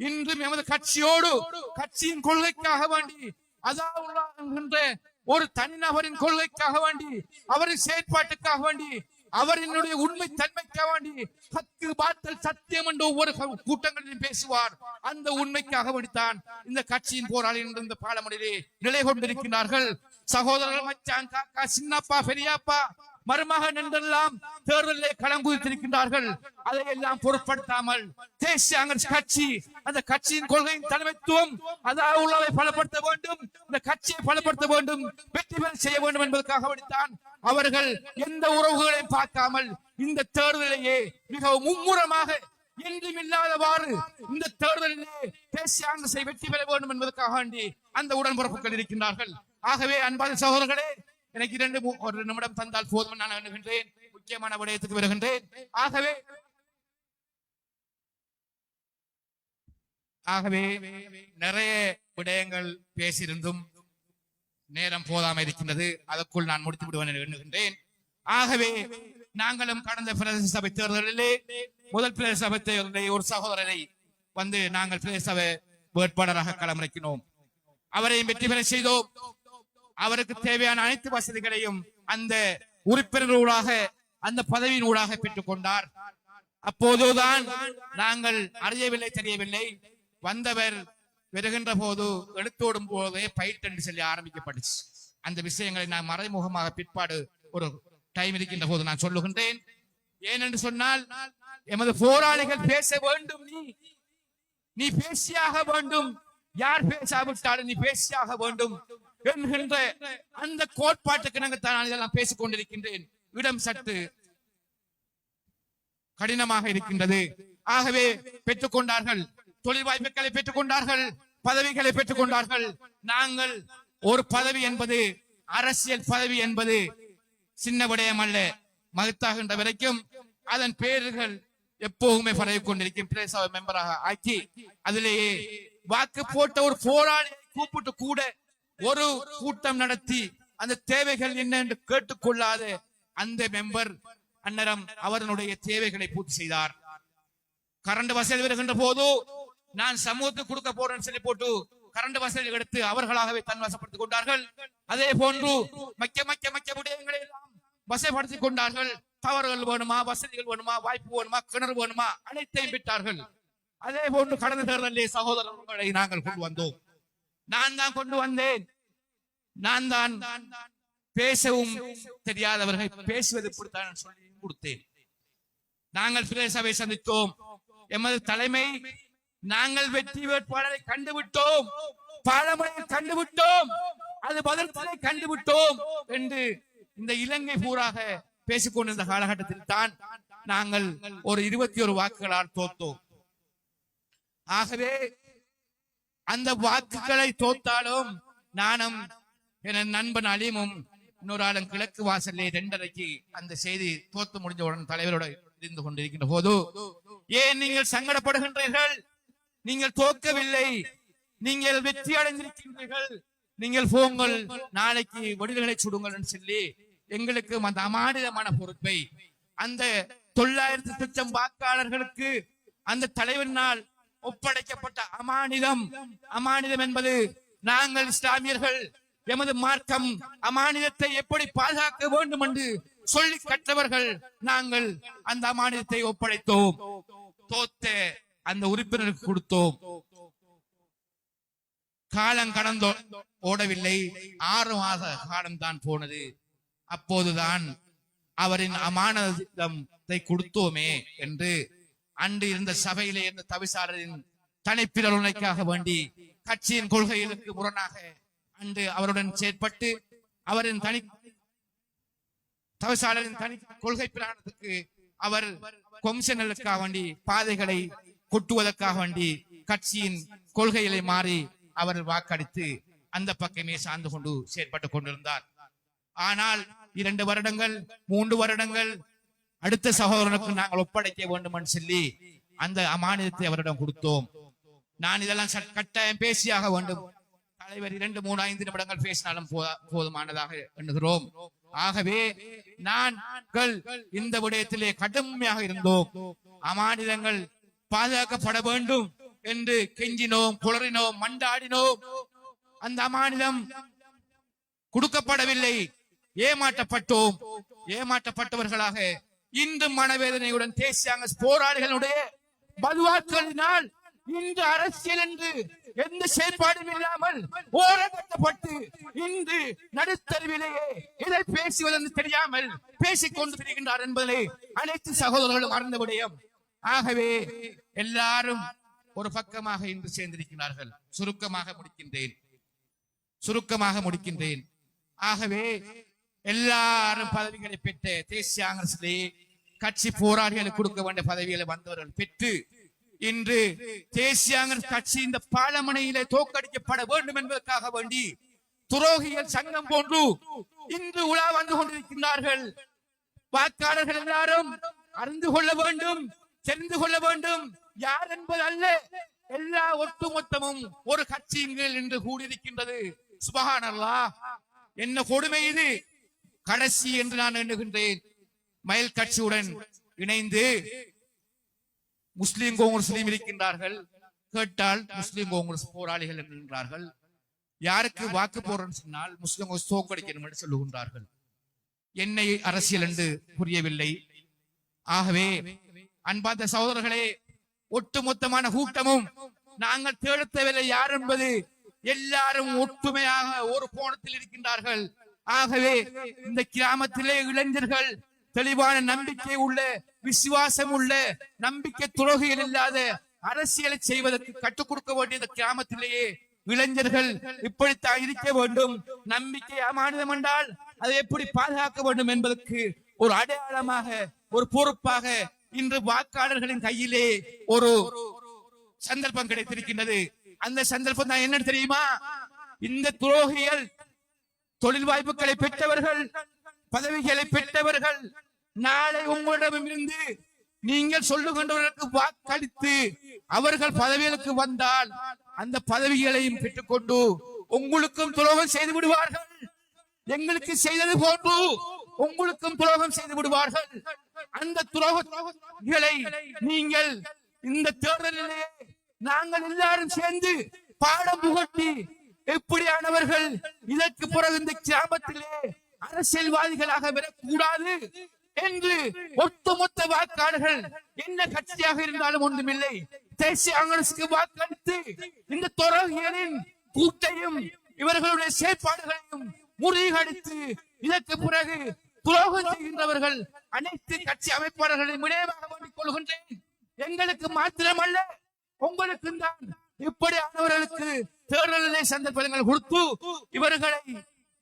இன்றும் எமது கட்சியோடு கட்சியின் கொள்கைக்காக வேண்டி, அதாவது ஒரு தனிநபரின் கொள்கைக்காக வேண்டி, அவரின் செயற்பாட்டுக்காக வேண்டி, அவரினுடைய உண்மை தன்மைக்காக வேண்டி ஹக்கு பாத்தல் சத்தியம் என்று ஒவ்வொரு கூட்டங்களிலும் பேசுவார். அந்த உண்மைக்காக வேண்டித்தான் இந்த கட்சியின் போராளி இந்த பாலமடையிலே நிலை கொண்டிருக்கிறார்கள். சகோதரர்கள், மச்சான், காக்கா, சின்னப்பா, பெரியப்பா, மருமகன் என்றெல்லாம் தேர்தலிலே களம் குதித்திருக்கின்றார்கள். அதையெல்லாம் பொருட்படுத்தாமல் தேசிய கட்சி, அந்த கட்சியின் கொள்கையின் தலைமைத்துவம், அதாவது உள்ளவை பலப்படுத்த வேண்டும், இந்த கட்சியை பலப்படுத்த வேண்டும், வெற்றி பெற செய்ய வேண்டும் என்பதற்காக வேண்டித்தான் அவர்கள் எந்த உறவுகளையும் பார்க்காமல் இந்த தேர்தலையே மிகவும் மும்முரமாக என்றும் இல்லாதவாறு இந்த தேர்தலிலே தேசிய காங்கிரஸை வெற்றி பெற வேண்டும் என்பதற்காக வேண்டி அந்த உடன்பிறப்புகள் இருக்கின்றார்கள். ஆகவே அன்பான சகோதரர்களே, எனக்கு ஒரு நிமிடம் தந்தால் போதும் நான் எண்ணுகின்றேன். முக்கியமான விடயத்துக்கு வருகின்றேன். ஆகவே நிறைய விடயங்கள் பேசியிருந்தும் நேரம் போதாமல் இருக்கின்றது. அதற்குள் நான் முடித்து விடுவேன் என்று எண்ணுகின்றேன். ஆகவே நாங்களும் கடந்த பிரதேச சபை தேர்தலிலே முதல் பிரதேச சபை தேர்தலில் ஒரு சகோதரரை வந்து நாங்கள் பிரதேச சபை வேட்பாளராக களமிறக்கினோம். அவரையும் வெற்றி பெற செய்தோம். அவருக்கு தேவையான அனைத்து வசதிகளையும் அந்த உறுப்பினர்களூடாக, அந்த பதவியின் ஊடாக பெற்றுக் கொண்டார். அப்போதுதான் நாங்கள் அறியவில்லை, தெரியவில்லை. வந்தவர் வருகின்ற போது எடுத்தோடும் போதே பயிட் என்று சொல்லி ஆரம்பிக்கப்பட்டுச்சு. அந்த விஷயங்களை நான் மறைமுகமாக பிற்பாடு ஒரு டைம் இருக்கின்ற போது நான் சொல்லுகின்றேன். ஏனென்று சொன்னால், எமது போராளிகள் பேச வேண்டும், நீ பேசியாக வேண்டும், யார் பேசாவிட்டாலும் நீ பேசியாக வேண்டும் என்கின்ற அந்த கோட்பாட்டுக்கு நாங்கள் தான் இதெல்லாம் பேசிக் கொண்டிருக்கின்றேன். இடம் சற்று கடினமாக இருக்கின்றது. ஆகவே பெற்றுக் கொண்டார்கள், தொழில் வாய்ப்புகளை பெற்றுக் கொண்டார்கள், பதவிகளை பெற்றுக் கொண்டார்கள். நாங்கள் ஒரு பதவி என்பது, அரசியல் பதவி என்பது சின்ன விடயம் அல்ல. மகத்தாகின்ற வரைக்கும் அதன் பேர்கள் எப்போதுமே பரவி கொண்டிருக்கும். பிரதேச மெம்பராக ஆக்கி அதிலேயே வாக்கு போட்ட ஒரு போராளியை கூப்பிட்டு கூட ஒரு கூட்டம் நடத்தி அந்த தேவைகள் என்ன என்று கேட்டுக்கொள்ளாத அந்த மெம்பர் அன்னரம் அவர்களுடைய தேவைகளை பூர்த்தி செய்தார். கரண்ட் வசதி வருகின்ற போது நான் சமூகத்துக்கு கொடுக்க போறேன்னு சொல்லி போட்டு கரண்ட் வசதி எடுத்து அவர்களாகவே தன் வசப்படுத்திக் கொண்டார்கள். அதே போன்று மக்க விடயங்களை எல்லாம் வசப்படுத்திக் கொண்டார்கள். தவறுகள் வேணுமா, வசதிகள் வேணுமா, வாய்ப்பு வேணுமா, கிணறு வேணுமா, அனைத்தையும் விட்டார்கள். அதே போன்று கடந்த தேர்தலிலே சகோதரர்களை நாங்கள் கொண்டு வந்தோம். நான் தான் கொண்டு வந்தேன். நான் தான் பேசவும் தெரியாதவர்கள் பேசுவது இப்படித்தான் சொல்லி கொடுத்தேன். நாங்கள் பிரதேசவை சந்தித்தோம். எமது தலைமை, நாங்கள் வெற்றி வேட்பாளரை கண்டுவிட்டோம், பாலமனையில் கண்டுவிட்டோம், அது பதிலத்திலே கண்டுவிட்டோம் என்று இந்த இலங்கை பூராக பேசிக்கொண்டிருந்த காலகட்டத்தில் தான் நாங்கள் ஒரு 21 வாக்குகளால் தோத்தோம். ஆகவே அந்த வாக்குகளை தோத்தாலும் நானும் என் நண்பன் அலீமும் இன்னொரு ஆளும் கிழக்கு வாசல்லே 2:30க்கு அந்த செய்தி தோத்து முடிஞ்சவுடன் தலைவரோட இருந்து கொண்டிருக்கின்ற போது, ஏன் நீங்கள் சங்கடப்படுகின்றீர்கள்? நீங்கள் தோக்கவில்லை, நீங்கள் வெற்றி அடைந்திருக்கின்றீர்கள், நீங்கள் போங்கள், நாளைக்கு வடிவுகளை சுடுங்கள் என்று சொல்லி எங்களுக்கு அந்த அமானிதமான பொறுப்பை அந்த 900 லட்சம் வாக்காளர்களுக்கு அந்த தலைவனால் ஒப்படைக்கப்பட்ட அமானிதம் என்பது நாங்கள் இஸ்லாமியர்கள் எமது மார்க்கம் அமானிதத்தை எப்படி பாதுகாக்க வேண்டும் என்று சொல்லி கற்றவர்கள் நாங்கள் அந்த அமானிதத்தை ஒப்படைத்தோம். தோத்த அந்த உறுப்பினருக்கு கொடுத்தோம். காலம் கடந்தோ ஓடவில்லை, 6 மாத காலம் தான் போனது. அப்போதுதான் அவரின் அமானதத்தை கொடுத்தோமே என்று அன்று இருந்த சபையிலே இருந்த தவிசாளரின் தனிப்பிரலுணைக்காக வேண்டி கட்சியின் கொள்கைகளுக்கு முரணாக அன்று அவருடன் செயற்பட்டு அவரின் தவிசாளரின் தனி கொள்கை பிராணத்துக்கு அவர் கொம்ஷனலுக்காக வேண்டி பாதைகளை கொட்டுவதற்காக வேண்டி கட்சியின் கொள்கைகளை மாறி அவர் வாக்களித்து அந்த பக்கமே சார்ந்து கொண்டு செயற்பட்டுக் கொண்டிருந்தார். ஆனால் 2 வருடங்கள் 3 வருடங்கள் அடுத்த சகோதரனுக்கு நாங்கள் ஒப்படைக்க வேண்டும் என்று சொல்லி அந்த அமானிதத்தை அவரிடம் கொடுத்தோம். நான் இதெல்லாம் கட்டாயம் பேசியாக வேண்டும். தலைவர் 2, 3, 5 நிமிடங்கள் பேசினாலும் போதுமானதாக எண்ணுகிறோம். ஆகவே நாங்கள் இந்த விடயத்திலே கடுமையாக இருந்தோம். அமானிதங்கள் பாதுகாக்கப்பட வேண்டும் என்று கெஞ்சினோம், குளறினோம், மண்டாடினோம். அந்த அமானிதம் கொடுக்கப்படவில்லை. ஏமாற்றப்பட்டோம். ஏமாற்றப்பட்டவர்களாக இன்றும் மனவேதனையுடன் தேசிய காங்கிரஸ் போராளிகளுடைய பதுவாக்களினால் இன்று அரசியல் என்று எந்த செயற்பாடும் இல்லாமல் ஓரங்கட்டப்பட்டு இன்று நடுத்தருவிலேயே இதை பேசுவதென்று தெரியாமல் பேசிக் கொண்டு திரிகின்றார் என்பதை அனைத்து சகோதரர்களும் அறிந்த விடயம். ஆகவே எல்லாரும் ஒரு பக்கமாக இன்று சேர்ந்திருக்கிறார்கள். சுருக்கமாக முடிக்கின்றேன். ஆகவே எல்லாரும் பதவிகளை பெற்ற தேசிய காங்கிரசிலே கட்சி போராளிகளுக்கு கொடுக்க வேண்டிய பதவிகளை வந்தவர்கள் பெற்று இன்று தேசிய காங்கிரஸ் கட்சி இந்த பாலமனையிலே தோற்கடிக்கப்பட வேண்டும் என்பதற்காக வேண்டி துரோகிகள் சங்கம் போன்று இன்று உலா வந்து கொண்டிருக்கின்றார்கள். வாக்காளர்கள் எல்லாரும் அறிந்து கொள்ள வேண்டும், தெரிந்து கொள்ள வேண்டும். யார் என்பது அல்ல, எல்லா ஒட்டுமொத்தமும் ஒரு கட்சியின் என்று கூடியிருக்கின்றது. சுப்ஹானல்லாஹ், என்ன கொடுமை இது! கடைசி என்று நான் எண்ணுகின்றேன். மயில் கட்சியுடன் இணைந்து முஸ்லிம் காங்கிரஸ்லையும் இருக்கின்றார்கள். கேட்டால் முஸ்லிம் காங்கிரஸ் போராளிகள் என்கின்றார்கள். யாருக்கு வாக்கு போறன்னு சொன்னால் முஸ்லிம் காங்கிரஸ் தோற்கடிக்கணும் என்று சொல்லுகின்றார்கள். என்னை அரசியல் என்று புரியவில்லை. ஆகவே அன்பார்ந்த சகோதரர்களே, ஒட்டுமொத்தமான கூட்டமும் நாங்கள் தேடத்தவில்லை யார் என்பது. எல்லாரும் ஒற்றுமையாக ஒரு கோணத்தில் இருக்கின்றார்கள். ஆகவே இந்த கிராமத்திலே இளைஞர்கள் தெளிவான நம்பிக்கை உள்ள, விசுவாசம் உள்ள, நம்பிக்கை துரோகிகள் இல்லாத அரசியலை செய்வதற்கு கற்றுக் கொடுக்க வேண்டிய இந்த கிராமத்திலேயே இளைஞர்கள் இப்படித்தான் இருக்க வேண்டும். நம்பிக்கை அமானிதம் என்றால் அதை எப்படி பாதுகாக்க வேண்டும் என்பதற்கு ஒரு அடையாளமாக, ஒரு பொறுப்பாக இன்று வாக்காளர்களின் கையிலே ஒரு சந்தர்ப்பம் கிடைத்திருக்கின்றது. அந்த சந்தர்ப்பம் தான் என்ன தெரியுமா? இந்த துரோகிகள் தொழில் வாய்ப்புகளை பெற்றவர்கள், பதவிகளை பெற்றவர்கள் நாளை உங்களிடமிருந்து நீங்கள் சொல்லுகின்றவர்களுக்கு வாக்களித்து அவர்கள் பதவிகளுக்கு வந்தால் அந்த பதவிகளையும் பெற்றுக்கொண்டு உங்களுக்கும் துரோகம் செய்து விடுவார்கள். எங்களுக்கு செய்தது போன்று உங்களுக்கும் துரோகம் செய்து விடுவார்கள். அந்த துரோகங்களை நீங்கள் இந்த தேர்தலிலே நாங்கள் எல்லாரும் சேர்ந்து பாடம் புகட்டி எப்படியானவர்கள் இதற்கு பிறகு இந்த கிராமத்திலே அரசியல்வாதிகளாக வரக்கூடாது என்று ஒட்டுமொத்த வாக்காளர்கள் என்ன கட்சியாக இருந்தாலும் ஒன்றுமில்லை, தேசிய காங்கிரசுக்கு வாக்களித்து இந்த துரோகிகளின் கூட்டையும் இவர்களுடைய செயற்பாடுகளையும் முறியடித்து இதற்கு பிறகு துரோகம் செய்கின்றவர்கள் அனைத்து கட்சி அமைப்பாளர்களையும் விளைவாக வேண்டிக் கொள்கின்றேன். எங்களுக்கு மாத்திரமல்ல, உங்களுக்கும் தான் இப்படியானவர்களுக்கு தேர்தலிலே சந்தர்ப்பங்கள் கொடுத்து இவர்களை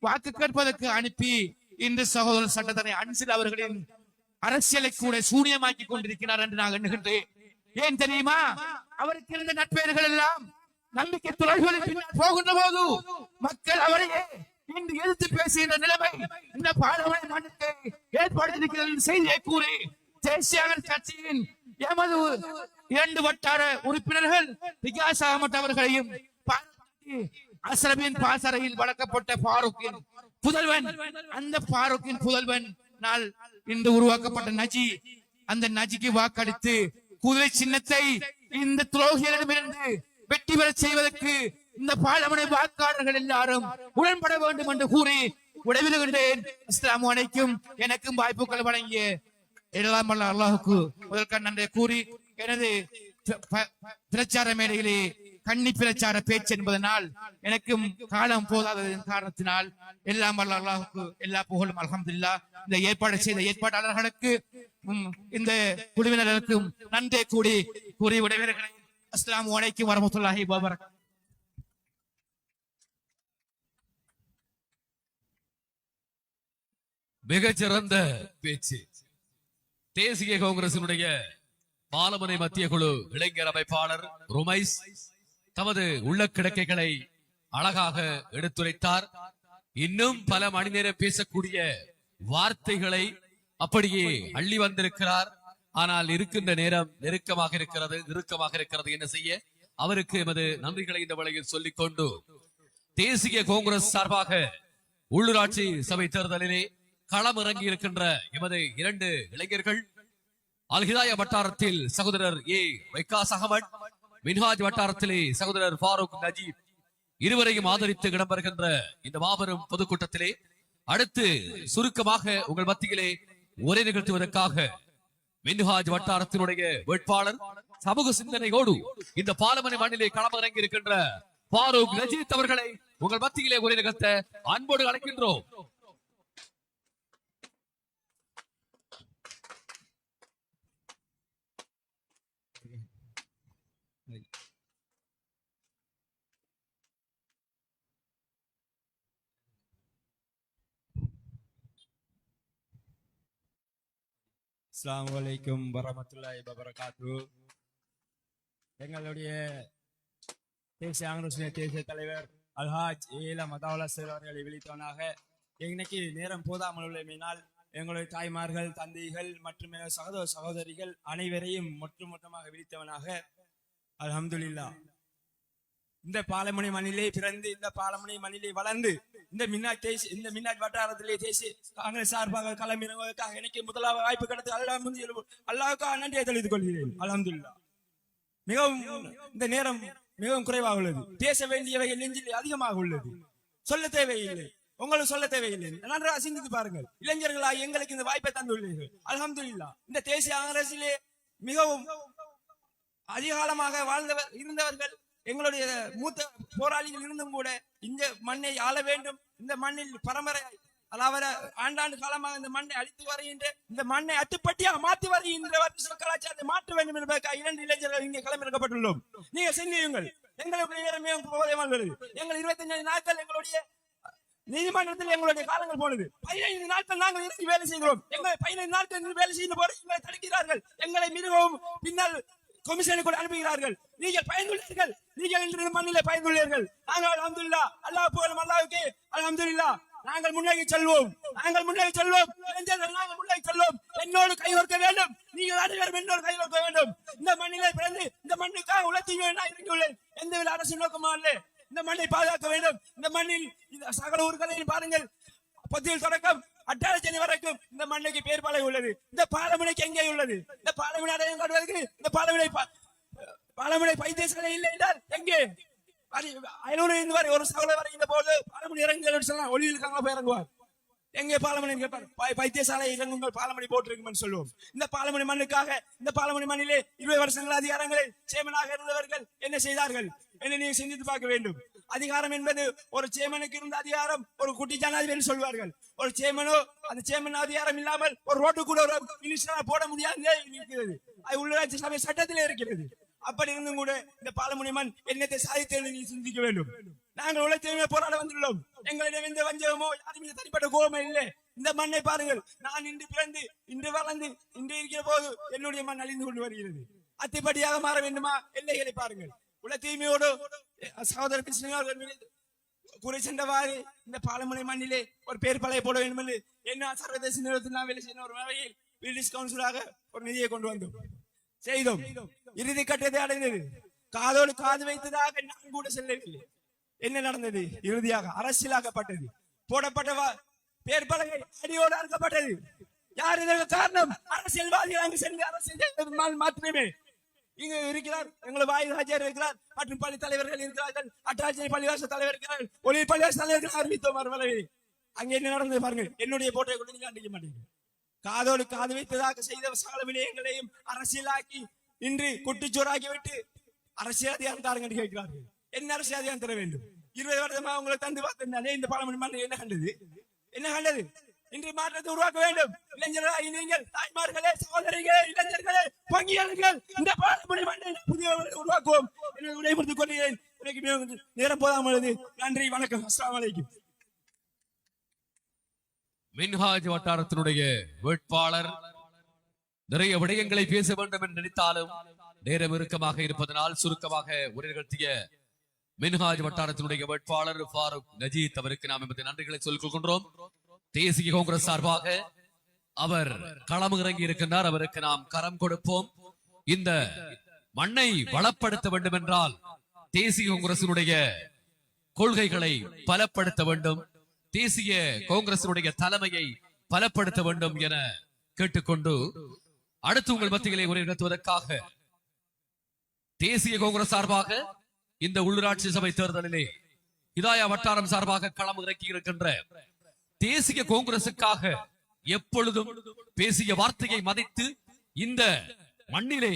வாக்கு கேட்பதற்கு அனுப்பி இன்று சகோதரர் சட்டத்தனை அன்சில் அவர்களின் அரசியலை கூட சூனியமாக்கி கொண்டிருக்கிறார் என்று நான் எண்ணுகின்றேன். ஏன் தெரியுமா? அவருக்கு இருந்த நட்பெயர்கள் எல்லாம் நம்பிக்கை துறைகளில் போகின்ற போது மக்கள் அவரையே இன்று எதிர்த்து பேசுகின்ற நிலைமை இந்த பாராளுமன்ற மன்றத்தை ஏற்படுத்தியிருக்கிறது செய்தியை கூறி தேசிய கட்சியின் எமது 2 வட்டார உறுப்பினர்கள் விகாஸ் அகமட் அவர்களையும் அஸ்ரபின் பாசறையில் வளர்க்கப்பட்ட பாரூக்கின் புதல்வன், அந்த பாரூக்கின் புதல்வன் நாள் இன்று உருவாக்கப்பட்ட நஜி, அந்த நஜிக்கு வாக்களித்து குதிரை சின்னத்தை இந்த துரோகிகளிடமிருந்து வெற்றி பெற செய்வதற்கு இந்த பாராளுமன்ற வாக்காளர்கள் எல்லாரும் உடன்பட வேண்டும் என்று கூறி விடைபெறுகின்றேன். அஸ்ஸலாமு அலைக்கும். எனக்கும் வாய்ப்புகள் வழங்கிய எல்லாம் வல்ல அல்லாஹுக்கு முதற்க நன்றியை கூறி எனது பிரச்சார மேடையிலே கன்னி பிரச்சார பேச்சு என்பதனால் எனக்கும் காலம் போதாததன் காரணத்தினால் எல்லாம் வல்ல அல்லாஹுக்கு எல்லா புகழும் அல்ஹம்துலில்லாஹ். இந்த ஏற்பாடு செய்த ஏற்பாட்டாளர்களுக்கு இந்த குழுவினருக்கும் நன்றி கூறி விடைபெறுகிறேன். அஸ்ஸலாமு அலைக்கும் வரஹ்மத்துல்லாஹி வபரகாத்துஹு. மிகச்சிறந்த பேச்சு. தேசிய காங்கிரசினுடைய பாலமனை மத்திய குழு இளைஞர் அமைப்பாளர் ருமைஸ் தமது உள்ள கிடக்கைகளை அழகாக எடுத்துரைத்தார். இன்னும் பல மணி நேரம் பேசக்கூடிய வார்த்தைகளை அப்படியே அள்ளி வந்திருக்கிறார். ஆனால் இருக்கின்ற நேரம் நெருக்கமாக இருக்கிறது. என்ன செய்ய, அவருக்கு எமது நன்றிகளை இந்த வேளையில் சொல்லிக் கொண்டு தேசிய காங்கிரஸ் சார்பாக உள்ளூராட்சி சபை தேர்தலிலே களம் இறங்கி இருக்கின்ற எமது 2 இளைஞர்கள், அல்ஹிதாயா வட்டாரத்தில் சகோதரர் விகாஸ் அகமட், மின்ஹாஜ் வட்டாரத்திலே சகோதரர் ஃபாரூக் நஜீப் இருவரையும் ஆதரித்து இடம்பெறுகின்ற இந்த மாபெரும் பொதுக்கூட்டத்திலே அடுத்து சுருக்கமாக உங்கள் மத்தியிலே உரை நிகழ்த்துவதற்காக மின்ஹாஜ் வட்டாரத்தினுடைய வேட்பாளர் சமூக சிந்தனையோடு இந்த பாலமனை மண்ணிலே களமிறங்கி இருக்கின்ற ஃபாரூக் நஜீத் அவர்களை உங்கள் மத்தியிலே உரை நிகழ்த்த அன்போடு அழைக்கின்றோம். அஸ்ஸலாமு அலைக்கும் வரஹ்மத்துல்லாஹி வபரகாத்துஹு. எங்களுடைய தேசிய காங்கிரஸ் தேசிய தலைவர் அல்ஹாஜ் ஏலம் மதாவுல்லா சார் அவர்களை விழித்தவனாக இன்னைக்கு நேரம் போதாமல் உள்ளமையினால் எங்களுடைய தாய்மார்கள், தந்தைகள் மற்றும் சகோதர சகோதரிகள் அனைவரையும் மொத்தமாக விழித்தவனாக அல்ஹம்துலில்லாஹ். இந்த பாலமனை மண்ணிலே பிறந்து இந்த பாலமனை மண்ணிலே வளர்ந்து இந்த மின்னாட் வட்டாரத்திலே தேசிய காங்கிரஸ் சார்பாக களமிறங்குவதற்காக எனக்கு முதலாவது வாய்ப்பு கிடைத்து அல்லாஹ்வுக்காக நன்றியை தெரிவித்துக் கொள்கிறேன். அல்ஹம்துலில்லாஹ். மிகவும் இந்த நேரம் மிகவும் குறைவாக உள்ளது. பேச வேண்டியவைகள் நெஞ்சில் அதிகமாக உள்ளது. சொல்ல தேவையில்லை, உங்களுக்கு சொல்ல தேவையில்லை. நன்றாக சிந்தித்து பாருங்கள். இளைஞர்களாக எங்களுக்கு இந்த வாய்ப்பை தந்துள்ளீர்கள். அல்ஹம்துலில்லாஹ். இந்த தேசிய காங்கிரஸிலே மிகவும் அதிகாலமாக இருந்தவர்கள், எங்களுடைய மூத்த போராளிகள் இருந்தும் கூட இந்த மண்ணை ஆள வேண்டும், இந்த மண்ணில் பரம்பரை அதாவது ஆண்டாண்டு காலமாக இந்த மண்ணை அழித்து வருகின்ற, இந்த மண்ணை அத்துப்பட்டியாக மாற்றி வருகின்ற கலாச்சாரத்தை மாற்ற வேண்டும் என்பதற்காக 2 இளைஞர்கள் இங்கே களமிறக்கப்பட்டுள்ளோம். நீங்கள் சிந்தியுங்கள். எங்களுக்கு நேரம் எங்கள் 25 நாட்கள் எங்களுடைய நீதிமன்றத்தில் எங்களுடைய காலங்கள் போனது. 15 நாட்கள் நாங்கள் இறங்கி வேலை செய்கிறோம். எங்களை 15 நாட்கள் வேலை செய்த போது எங்களை தடுக்கிறார்கள். எங்களை மிகவும் பின்னால் கமிஷனுக்கு அனுப்புகிறார்கள். நீங்கள் பயந்துள்ளீர்கள், நீங்கள் இன்று மண்ணிலே பயந்துள்ளீர்கள். நாங்கள் அல்ஹம்துலில்லாஹ், அல்லாஹ் புகழும் அல்லாஹ்வுக்கு அல்ஹம்துலில்லாஹ். நாங்கள் முன்னேறி செல்வோம், நாங்கள் முன்னேறி செல்வோம். நாங்கள் முன்னேறி செல்வோம். என்னோடு கைகோர்க்க வேண்டும், நீங்கள் அனைவரும் என்னோடு கைகோர்க்க வேண்டும். இந்த மண்ணிலே பிறந்து இந்த மண்ணுக்காக உழைத்து நான் இறங்கியுள்ளேன். எந்தவித அரசு நோக்கமா இல்லை. இந்த மண்ணை பாதுகாக்க வேண்டும். இந்த மண்ணில் சகல ஊர்களையும் பாருங்கள், பத்தியில் தொடக்கம் அட்டாளச்சேரி வரைக்கும் இந்த மண்ணுக்கு பேர் பாலை உள்ளது. இந்த பாலமுனைக்கு எங்கே உள்ளது? இந்த பாலமுனை அடையாளம் காட்டுவதற்கு இந்த பாலமுனை வைத்தியசாலை இல்லை என்றால் எங்கே? 500 வரை ஒரு சகோதரர் வருகின்ற போது பாலமுனை இறங்குங்கள் சொன்னா ஒளியில் இருக்காங்க போய் இறங்குவார். எங்கே பாலமணி கேட்பார், வைத்தியசாலை இறங்குங்கள் பாலமணி போட்டிருக்குன்னு சொல்லுவோம். இந்த பாலமணி மண்ணுக்காக இந்த பாலமணி மண்ணிலே 20 வருஷங்கள் அதிகாரங்களில் சேமனாக இருந்தவர்கள் என்ன செய்தார்கள் என்று நீங்க சிந்தித்து பார்க்க வேண்டும். அதிகாரம் என்பது ஒரு சேமனுக்கு இருந்த அதிகாரம் ஒரு குட்டி ஜனாதிபதி சொல்வார்கள். ஒரு சேமனோ அந்த சேமன் அதிகாரம் இல்லாமல் ஒரு ரோட்டு கூட ஒரு மினிஸ்டரா போட முடியாது இருக்கிறது. அது உள்ளாட்சி சபை சட்டத்திலே இருக்கிறது. அப்படி இருந்தும் கூட இந்த பாலமுனை மண் என்னத்தை சாதித்தது நீ சிந்திக்க வேண்டும். நாங்கள் உழைத்தவங்க போராட வந்துள்ளோம். எங்களிடம் எந்த வஞ்சகமோ யாரும் தனிப்பட்ட கோபமோ இல்லை. இந்த மண்ணை பாருங்கள். நான் இன்று பிறந்து இன்று வளர்ந்து இன்று இருக்கிற போது என்னுடைய மண் அழிந்து கொண்டு வருகிறது. அத்திப்படியாக மாற வேண்டுமா? எல்லைகளை பாருங்கள். உள்ள தூய்மையோடு சகோதரர் கிருஷ்ணன் குறை சென்றவாறு இந்த பாலமுனை மண்ணிலே ஒரு பேர் பழைய போட வேண்டும் என்று என்ன சர்வதேச நிறுவனத்தில் நான் வேலை செய்த ஒரு வகையில் பிரிட்டிஷ் கவுன்சிலாக ஒரு நிதியை கொண்டு வந்தோம், செய்தோம். இறுதி கட்டத்தை அடைந்தது. காதோடு காது வைத்ததாக நான் கூட செல்லவில்லை. என்ன நடந்தது? இறுதியாக அரசியலாக்கப்பட்டது. போடப்பட்ட பேர் பலகை அடியோடு அறுக்கப்பட்டது. யார் இதற்கு காரணம்? அரசியல்வாதிகள் அங்கு சென்று அரசியல் மாத்திரமே. இங்கு இருக்கிறார் எங்கள் வாயு ராஜர் இருக்கிறார் மற்றும் பள்ளி தலைவர்கள் இருக்கிறார்கள், அட்டாட்சி பள்ளிவாச தலைவர் இருக்கிறார்கள், ஒளி பள்ளிவாச தலைவர்கள் அறிவித்தோம். வரவில்லை. அங்கே என்ன நடந்தது பாருங்கள். என்னுடைய போட்டை கொண்டு நீங்க அடிக்க மாட்டீங்க. காதோடு காது வைத்ததாக செய்த சகல விடயங்களையும் அரசியலாக்கி இன்று குட்டிச்சோறாக்கி விட்டு அரசியல் அதிகாரம் தாருங்க கேட்கிறார்கள். என்ன அரசியல் அதிகாரம் தர வேண்டும்? 20 வருடமா உங்களை தந்து பார்த்தே இந்த பாலமணி மண்ணை என்ன கண்டது? என்ன கண்டது? இன்று மாற்றத்தை உருவாக்க வேண்டும். இளைஞர்களாகி நீங்கள், தாய்மார்களே, சகோதரிகளே, இளைஞர்களே, பங்கியல்கள், இந்த பாலமணி மண்ணை புதிய உருவாக்குவோம். விடைபெறுத்துக் கொள்கிறேன். நேரம் போதாமல். நன்றி, வணக்கம், அஸ்ஸலாமு அலைக்கும். மின்ஹாஜ் வட்டாரத்தினுடைய வேட்பாளர் நிறைய விடயங்களை பேச வேண்டும் என்று நினைத்தாலும் நேரம் இறுக்கமாக இருப்பதனால் சுருக்கமாக உரை நிகழ்த்திய மின்ஹாஜ் வட்டாரத்தினுடைய வேட்பாளர் ஃபாரூக் நஜீத் அவருக்கு நாம் எமது நன்றிகளை சொல்லிக் கொள்கின்றோம். தேசிய காங்கிரஸ் சார்பாக அவர் களம் இறங்கி இருக்கின்றார். அவருக்கு நாம் கரம் கொடுப்போம். இந்த மண்ணை வளப்படுத்த வேண்டும் என்றால் தேசிய காங்கிரசினுடைய கொள்கைகளை பலப்படுத்த வேண்டும், தேசிய காங்கிரசினுடைய தலைமையை பலப்படுத்த வேண்டும் என கேட்டுக்கொண்டு அடுத்து உங்கள் மத்தியிலே உரை நிகழ்த்துவதற்காக தேசிய காங்கிரஸ் சார்பாக இந்த உள்ளூராட்சி சபை தேர்தலிலே ஹிதாயா வட்டாரம் சார்பாக களம் இறக்கி இருக்கின்ற தேசிய காங்கிரசுக்காக எப்பொழுதும் பேசிய வார்த்தையை மதித்து இந்த மண்ணிலே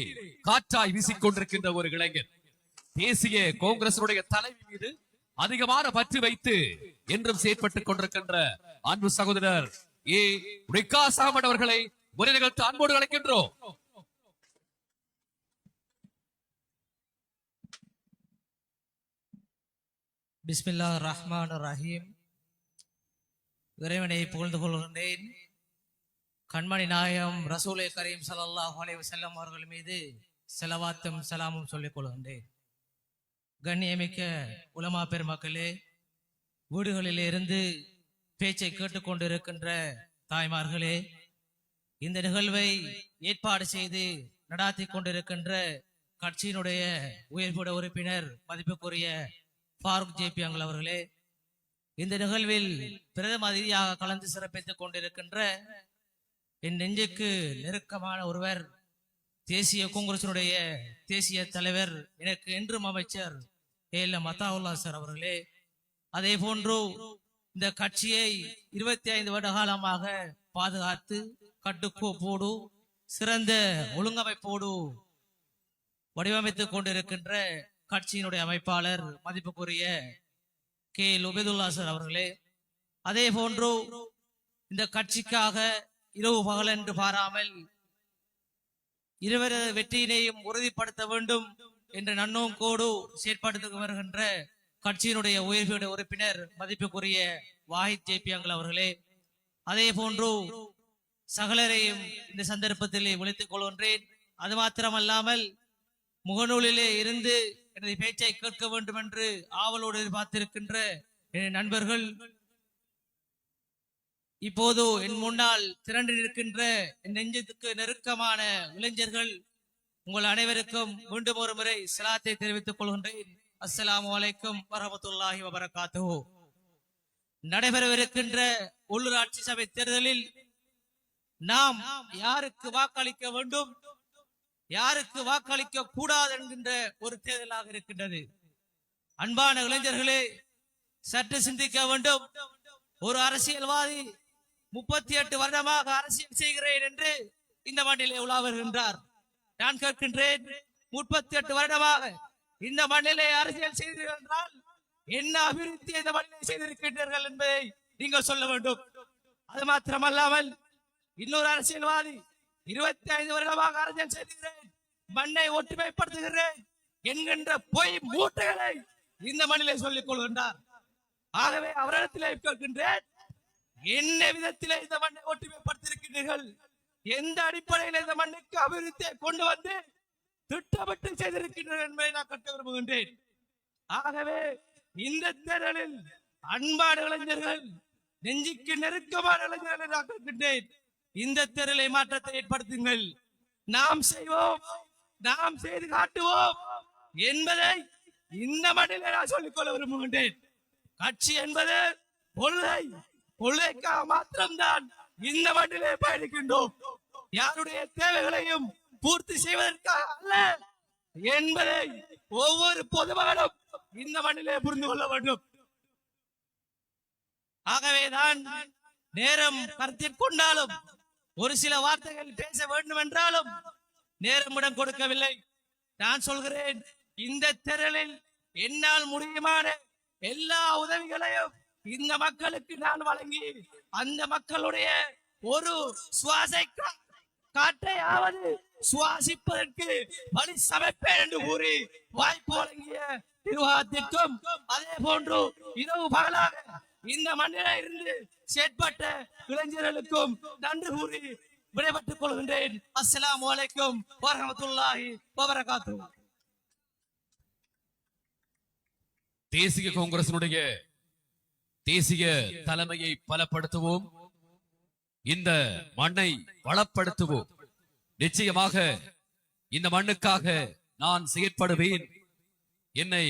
காற்றாய் வீசிக்கொண்டிருக்கின்ற ஒரு இளைஞர், தேசிய காங்கிரசுடைய தலைவி மீது அதிகமான பற்று வைத்து என்றும் செயற்பட்டுக் கொண்டிருக்கின்ற அன்பு சகோதரர் ஏ ரிகாஸ் அகமது அவர்களை உரை நிகழ்த்து அன்போடு அழைக்கின்றோம். பிஸ்மில்லாஹ் ரஹ்மான் ரஹீம். இறைவனை புகழ்ந்து கொள்கின்றேன். கண்மணி நாயகம் ரசூலை கரீம் ஸல்லல்லாஹு அலைஹி வஸல்லம் அவர்கள் மீது ஸலவாத்தும் சலாமும் சொல்லிக் கொள்கின்றேன். கண்ணியமிக்க உலமா பெருமக்களே, வீடுகளில் இருந்து பேச்சை கேட்டுக்கொண்டிருக்கின்ற தாய்மார்களே, இந்த நிகழ்வை ஏற்பாடு செய்து நடாத்தி கொண்டிருக்கின்ற கட்சியினுடைய உயர்பட உறுப்பினர் மதிப்புக்குரிய ஃபாரூக் ஜேபி அங்கள் அவர்களே, இந்த நிகழ்வில் பிரதம அதிதியாக கலந்து சிறப்பித்துக் கொண்டிருக்கின்ற என் நெஞ்சுக்கு நெருக்கமான ஒருவர், தேசிய காங்கிரசினுடைய தேசிய தலைவர், எனக்கு என்றும் அமைச்சர் ஏஎல்எம் அத்தாவுல்லா சார் அவர்களே, அதே போன்று இந்த கட்சியை 25 வருட காலமாக பாதுகாத்து கட்டுக்கோப்போடு சிறந்த ஒழுங்கமைப்போடு வடிவமைத்துக் கொண்டிருக்கின்ற கட்சியினுடைய அமைப்பாளர் மதிப்புக்குரிய கே உபைதுல்லா சார் அவர்களே, அதே போன்று இந்த கட்சிக்காக இரவு பகல் என்று பாராமல் இருவரது வெற்றியினையும் உறுதிப்படுத்த வேண்டும் என்ற நன்னோக்கோடு செயற்படுத்தி வருகின்ற கட்சியினுடைய உயர்பீட உறுப்பினர் மதிப்புக்குரிய வாஹித் ஜேபி அங்கள் அவர்களே, அதே போன்று சகலரையும் இந்த சந்தர்ப்பத்தில் விழித்துக் கொள்கின்றேன். அது மாத்திரமல்லாமல் முகநூலிலே இருந்து எனது பேச்சை கேட்க வேண்டும் என்று ஆவலோடு எதிர்பார்த்திருக்கின்ற என் நண்பர்கள், இப்போது என் முன்னால் திரண்டு நிற்கின்ற என் நெஞ்சத்துக்கு நெருக்கமான இளைஞர்கள், உங்கள் அனைவருக்கும் மீண்டும் ஒரு முறை சலாத்தை தெரிவித்துக் கொள்கின்றேன். அஸ்ஸலாமு அலைக்கும் வரஹ்மத்துல்லாஹி வபரகாத்துஹு. நடைபெறவிருக்கின்ற உள்ளூராட்சி சபை தேர்தலில் நாம் யாருக்கு வாக்களிக்க வேண்டும், யாருக்கு வாக்களிக்க கூடாது என்கின்ற ஒரு தேர்தலாக இருக்கின்றது. அன்பான இளைஞர்களே, சற்று சிந்திக்க வேண்டும். ஒரு அரசியல்வாதி 38 வருடமாக அரசியல் செய்கிறேன் என்று இந்த மண்ணிலே உலா வருகின்றார். நான் கேட்கின்றேன், 38 வருடமாக இந்த மண்ணிலே அரசியல் செய்தீர்கள் என்றால் என்ன அபிவிருத்தி இந்த மண்ணிலே செய்திருக்கின்றீர்கள் என்பதை நீங்கள் சொல்ல வேண்டும். அது மாத்திரமல்லாமல் இன்னொரு அரசியல்வாதி 25 வருடமாக அரசியல் செய்கிறேன், மண்ணை ஒற்றுமைப்படுத்துகிறேன் என்கின்ற பொய் மூட்டைகளை இந்த மண்ணிலே சொல்லிக் கொள்கின்றார். ஆகவே அவரிடத்திலே கேட்கின்றேன், என்ன விதத்திலே இந்த மண்ணை ஒற்றுமைப்படுத்தியிருக்கிறீர்கள், எந்த அடிப்படையில் இந்த மண்ணுக்கு அபிவிருத்தியை கொண்டு வந்து திட்டமிட்டு செய்திருக்கின்றனர் என்பதை நான் கட்ட விரும்புகின்றேன். ஆகவே இந்த தேர்தலில் அன்பான இளைஞர்கள், நெஞ்சுக்கு நெருக்கமான இளைஞர்களை நான் கேட்கின்றேன். இந்த தெருளை மாற்றத்தை ஏற்படுத்துங்கள். நாம் செய்வோம், நாம் செய்து காட்டுவோம் என்பதை இந்த மண்ணிலே நான் சொல்லிக்கொள்ள விரும்புகின்றேன். கட்சி என்பது கொள்கை, கொள்கைக்காக மாத்திரம்தான் இந்த மண்ணிலே பயணிக்கின்றோம். யாருடைய தேவைகளையும் பூர்த்தி செய்வதற்காக அல்ல என்பதை ஒவ்வொரு பொதுமகனும் இந்த மண்ணிலே புரிந்து கொள்ள வேண்டும். ஆகவேதான் நேரம் கருத்தில் கொண்டாலும் ஒரு சில வார்த்தைகள் பேச வேண்டும் என்றாலும் நேரமிடம் கொடுக்கவில்லை. நான் சொல்கிறேன், இந்த திரளில் என்னால் முடியுமான எல்லா உதவிகளையும் இந்த மக்களுக்கு நான் வழங்கி அந்த மக்களுடைய ஒரு சுவாச காற்றையாவது சுவாசிப்பதற்கு வழி சமைப்பேன் என்று கூறி வாய்ப்பு வழங்கிய நிர்வாகத்திற்கும் அதே போன்று இரவு பகலாக இந்த மண்ணிலே இருந்து செயற்பட்ட இளைஞர்களுக்கும் நன்றி கூறி விடைபெற்றுக் கொள்கின்றேன். அஸ்ஸலாமு அலைக்கும் வரஹ்மத்துல்லாஹி வபரகாத்துஹு. தேசிய காங்கிரசினுடைய தேசிய தலைமையை பலப்படுத்துவோம், இந்த மண்ணை வளப்படுத்துவோம். நிச்சயமாக இந்த மண்ணுக்காக நான் செயற்படுவேன், என்னை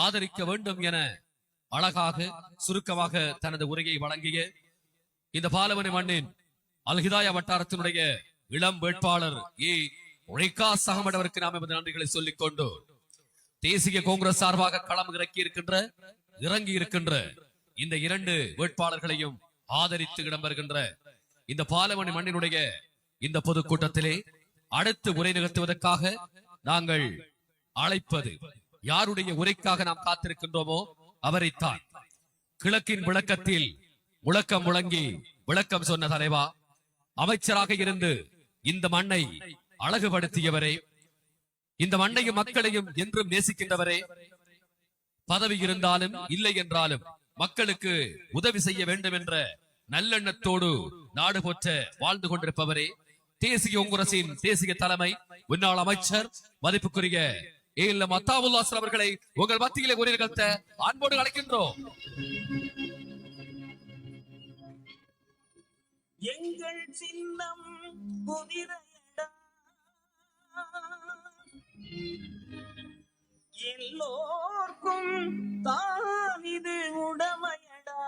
ஆதரிக்க வேண்டும் என அழகாக சுருக்கமாக தனது உரையை வழங்கிய இந்த பாலமணி மண்ணின் அல்ஹிதாயா வட்டாரத்தினுடைய இளம் வேட்பாளர் ரிகாஸ் அகமது அவருக்கு நாம் எமது நன்றிகளை சொல்லிக் கொண்டு தேசிய காங்கிரஸ் சார்பாக களம் இறங்கி இருக்கின்ற இந்த இரண்டு வேட்பாளர்களையும் ஆதரித்து இடம்பெறுகின்ற இந்த பாலமணி மண்ணினுடைய இந்த பொதுக்கூட்டத்திலே அடுத்து உரை நிகழ்த்துவதற்காக நாங்கள் அழைப்பது, யாருடைய உரைக்காக நாம் காத்திருக்கின்றோமோ அவரைத்தான். கிழக்கின் விளக்கத்தில் முழக்கம் முழங்கி விளக்கம் சொன்ன தலைவா, அமைச்சராக இருந்து இந்த மண்ணை அழகுபடுத்தியவரே, இந்த மண்ணையும் மக்களையும் என்றும் நேசிக்கின்றவரே, பதவி இருந்தாலும் இல்லை என்றாலும் மக்களுக்கு உதவி செய்ய வேண்டும் என்ற நல்லெண்ணத்தோடு நாடு போற்ற வாழ்ந்து கொண்டிருப்பவரே, தேசிய காங்கிரசின் தேசிய தலைமை முன்னாள் அமைச்சர் மதிப்புக்குரிய ஏஎல்எம் அத்தாவுல்லாஹ் அவர்களை உங்கள் மத்தியிலே உரை நிகழ்த்த அன்போடு அழைக்கின்றோம். எங்கள் சின்னம் குதிரையடா, எல்லோர்க்கும் தான் இது உடமையடா.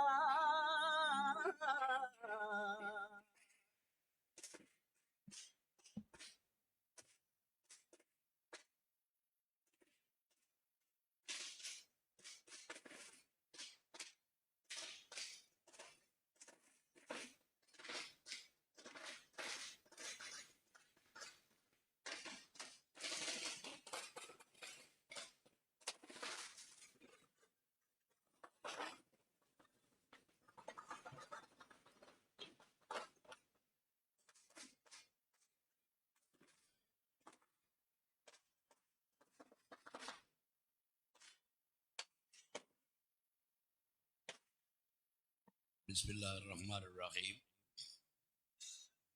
பிஸ்மில்லாஹிர்ரஹ்மானிர்ரஹீம்.